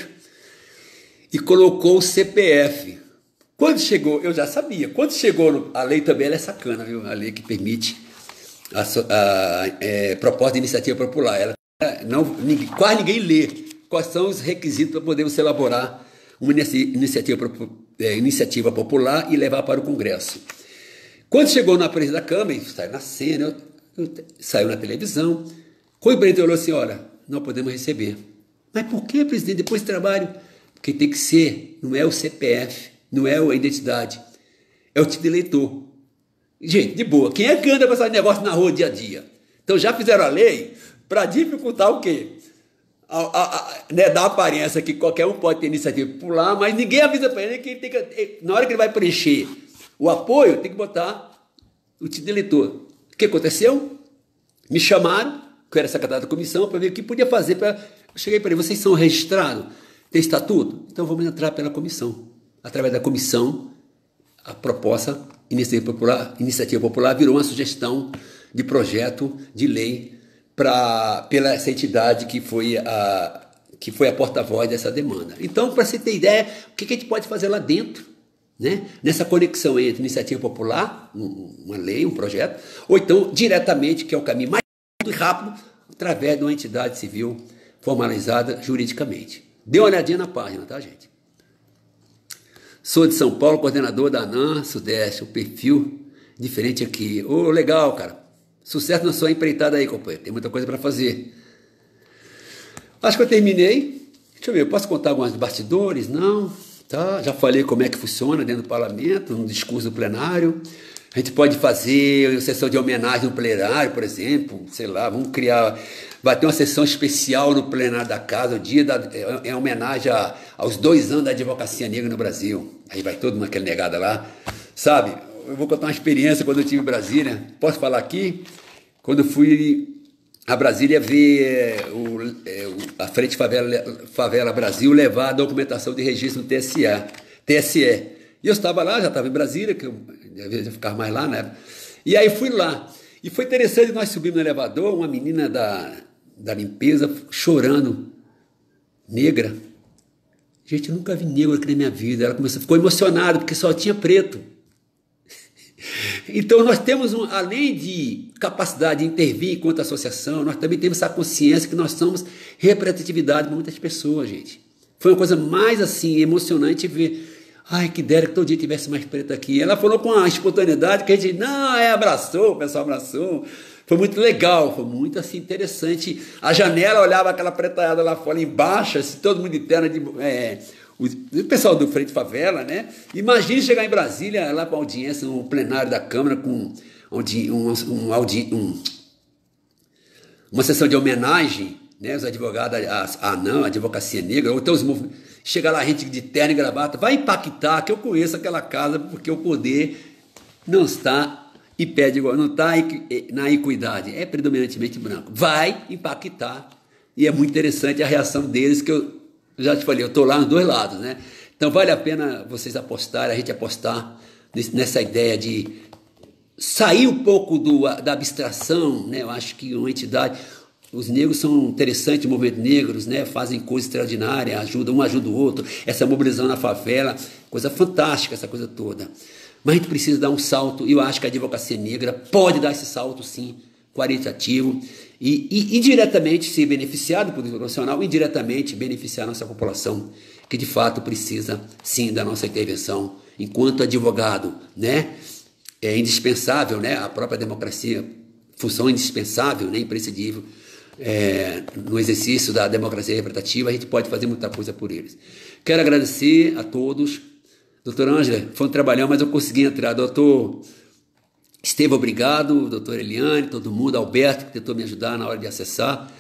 e colocou o CPF. Quando chegou, eu já sabia, quando chegou a lei também, ela é sacana, viu? A lei que permite a proposta de iniciativa popular. Quase ninguém lê quais são os requisitos para poder você elaborar uma iniciativa popular e levar para o Congresso. Quando chegou na presidência da Câmara, está na cena, Saiu na televisão. Quando o presidente falou assim, olha, não podemos receber. Mas por que, presidente? Depois do trabalho? Porque tem que ser, não é o CPF, não é a identidade, é o título de eleitor. Gente, de boa, quem é que anda com esse negócio na rua dia a dia? Então já fizeram a lei para dificultar o quê? Né, dar a aparência que qualquer um pode ter iniciativa por lá, mas ninguém avisa para ele que ele tem que, na hora que ele vai preencher o apoio, tem que botar o título de eleitor. O que aconteceu? Me chamaram, que eu era secretário da comissão, para ver o que podia fazer. Eu cheguei para ele, vocês são registrados? Tem estatuto? Então vamos entrar pela comissão. Através da comissão, a proposta Iniciativa Popular virou uma sugestão de projeto de lei pela essa entidade que foi a porta-voz dessa demanda. Então, para você ter ideia, o que a gente pode fazer lá dentro, né? Nessa conexão entre Iniciativa Popular, uma lei, um projeto, ou então diretamente, que é o caminho mais rápido, através de uma entidade civil formalizada juridicamente. Dê uma olhadinha na página, tá, gente? Sou de São Paulo, coordenador da ANAM Sudeste, um perfil diferente aqui. Ô, legal, cara. Sucesso na sua empreitada aí, companheiro. Tem muita coisa para fazer. Acho que eu terminei. Deixa eu ver, eu posso contar alguns bastidores? Não. Tá, já falei como é que funciona dentro do parlamento, no discurso do plenário. A gente pode fazer uma sessão de homenagem no plenário, por exemplo, sei lá, vamos criar, vai ter uma sessão especial no plenário da casa, o dia é homenagem aos 2 anos da advocacia negra no Brasil. Aí vai todo mundo naquela negada lá, sabe? Eu vou contar uma experiência quando eu estive em Brasília, posso falar aqui? Quando eu fui a Brasília ver a Frente Favela Brasil levar a documentação de registro no TSE. E eu estava lá, já estava em Brasília, que eu devia ficar mais lá, né? E aí fui lá. E foi interessante, nós subimos no elevador, uma menina da limpeza chorando, negra. Gente, eu nunca vi negro aqui na minha vida. Ela ficou emocionada, porque só tinha preto. Então nós temos, além de capacidade de intervir enquanto associação, nós também temos essa consciência que nós somos representatividade para muitas pessoas, gente. Foi uma coisa mais assim, emocionante ver. Ai, que dera que todo dia tivesse mais preto aqui. Ela falou com uma espontaneidade que a gente, abraçou, o pessoal abraçou. Foi muito legal, foi muito assim, interessante. A janela olhava aquela pretalhada lá fora, embaixo, assim, todo mundo de terno, o pessoal do Frente Favela, né? Imagine chegar em Brasília, lá para audiência, no plenário da Câmara, com uma sessão de homenagem, né? Os advogados, a ANAM, a Advocacia Negra, ou então os movimentos. Chega lá gente de terno e gravata, vai impactar, que eu conheço aquela casa, porque o poder não está em pé de igual, não está na equidade, é predominantemente branco. Vai impactar, e é muito interessante a reação deles, que eu já te falei, eu estou lá nos 2 lados, né? Então vale a pena vocês apostarem, a gente apostar nessa ideia de sair um pouco da abstração, né? Eu acho que uma entidade... Os negros são interessantes, movimentos negros, né? Fazem coisas extraordinárias, um ajuda o outro, essa mobilização na favela, coisa fantástica essa coisa toda. Mas a gente precisa dar um salto, e eu acho que a advocacia negra pode dar esse salto, sim, qualitativo, e indiretamente ser beneficiado por profissional, indiretamente beneficiar a nossa população, que de fato precisa, sim, da nossa intervenção enquanto advogado, né? É indispensável, né? A própria democracia, função indispensável, né? Imprescindível. No exercício da democracia representativa, a gente pode fazer muita coisa por eles. Quero agradecer a todos. Doutor Ângela, foi um trabalhão, mas eu consegui entrar. Doutor Estevam, obrigado. Doutor Eliane, todo mundo. Alberto, que tentou me ajudar na hora de acessar.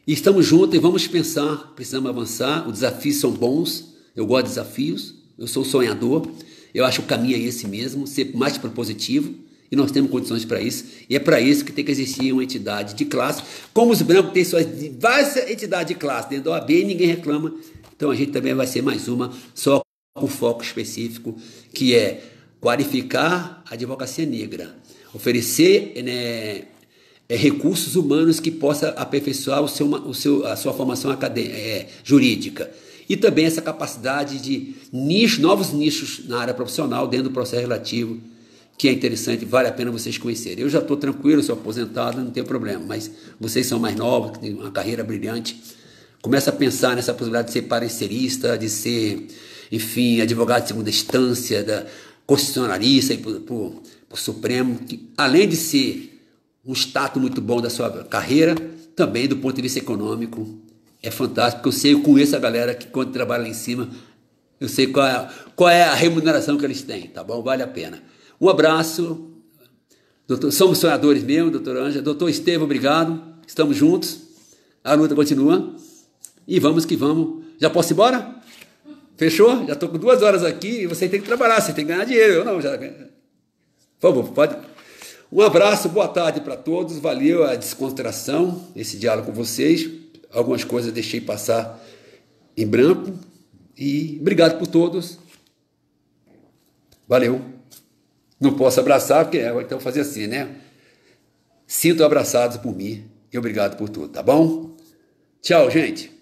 E estamos juntos e vamos pensar, precisamos avançar. Os desafios são bons, eu gosto de desafios, eu sou sonhador. Eu acho que o caminho é esse mesmo, ser mais propositivo. E nós temos condições para isso, e é para isso que tem que existir uma entidade de classe, como os brancos têm suas várias entidades de classe dentro da OAB e ninguém reclama, então a gente também vai ser mais uma, só com foco específico, que é qualificar a advocacia negra, oferecer recursos humanos que possa aperfeiçoar a sua formação jurídica, e também essa capacidade de novos nichos na área profissional dentro do processo relativo, que é interessante, vale a pena vocês conhecerem. Eu já estou tranquilo, sou aposentado, não tem problema, mas vocês são mais novos, que têm uma carreira brilhante, começa a pensar nessa possibilidade de ser parecerista, de ser, enfim, advogado de segunda instância, constitucionalista e por Supremo, que, além de ser um status muito bom da sua carreira, também do ponto de vista econômico. É fantástico, porque eu conheço a galera que quando trabalha lá em cima, eu sei qual é a remuneração que eles têm, tá bom? Vale a pena. Um abraço, doutor, somos sonhadores mesmo, doutor Ângela. Doutor Estevam, obrigado, estamos juntos, a luta continua, e vamos que vamos. Já posso ir embora? Fechou? Já estou com 2 horas aqui, e você tem que trabalhar, você tem que ganhar dinheiro, eu não, já... Por favor, pode... Um abraço, boa tarde para todos, valeu a descontração, esse diálogo com vocês, algumas coisas eu deixei passar em branco, e obrigado por todos, valeu. Não posso abraçar, porque então fazer assim, né? Sinto abraçados por mim, e obrigado por tudo, tá bom? Tchau, gente.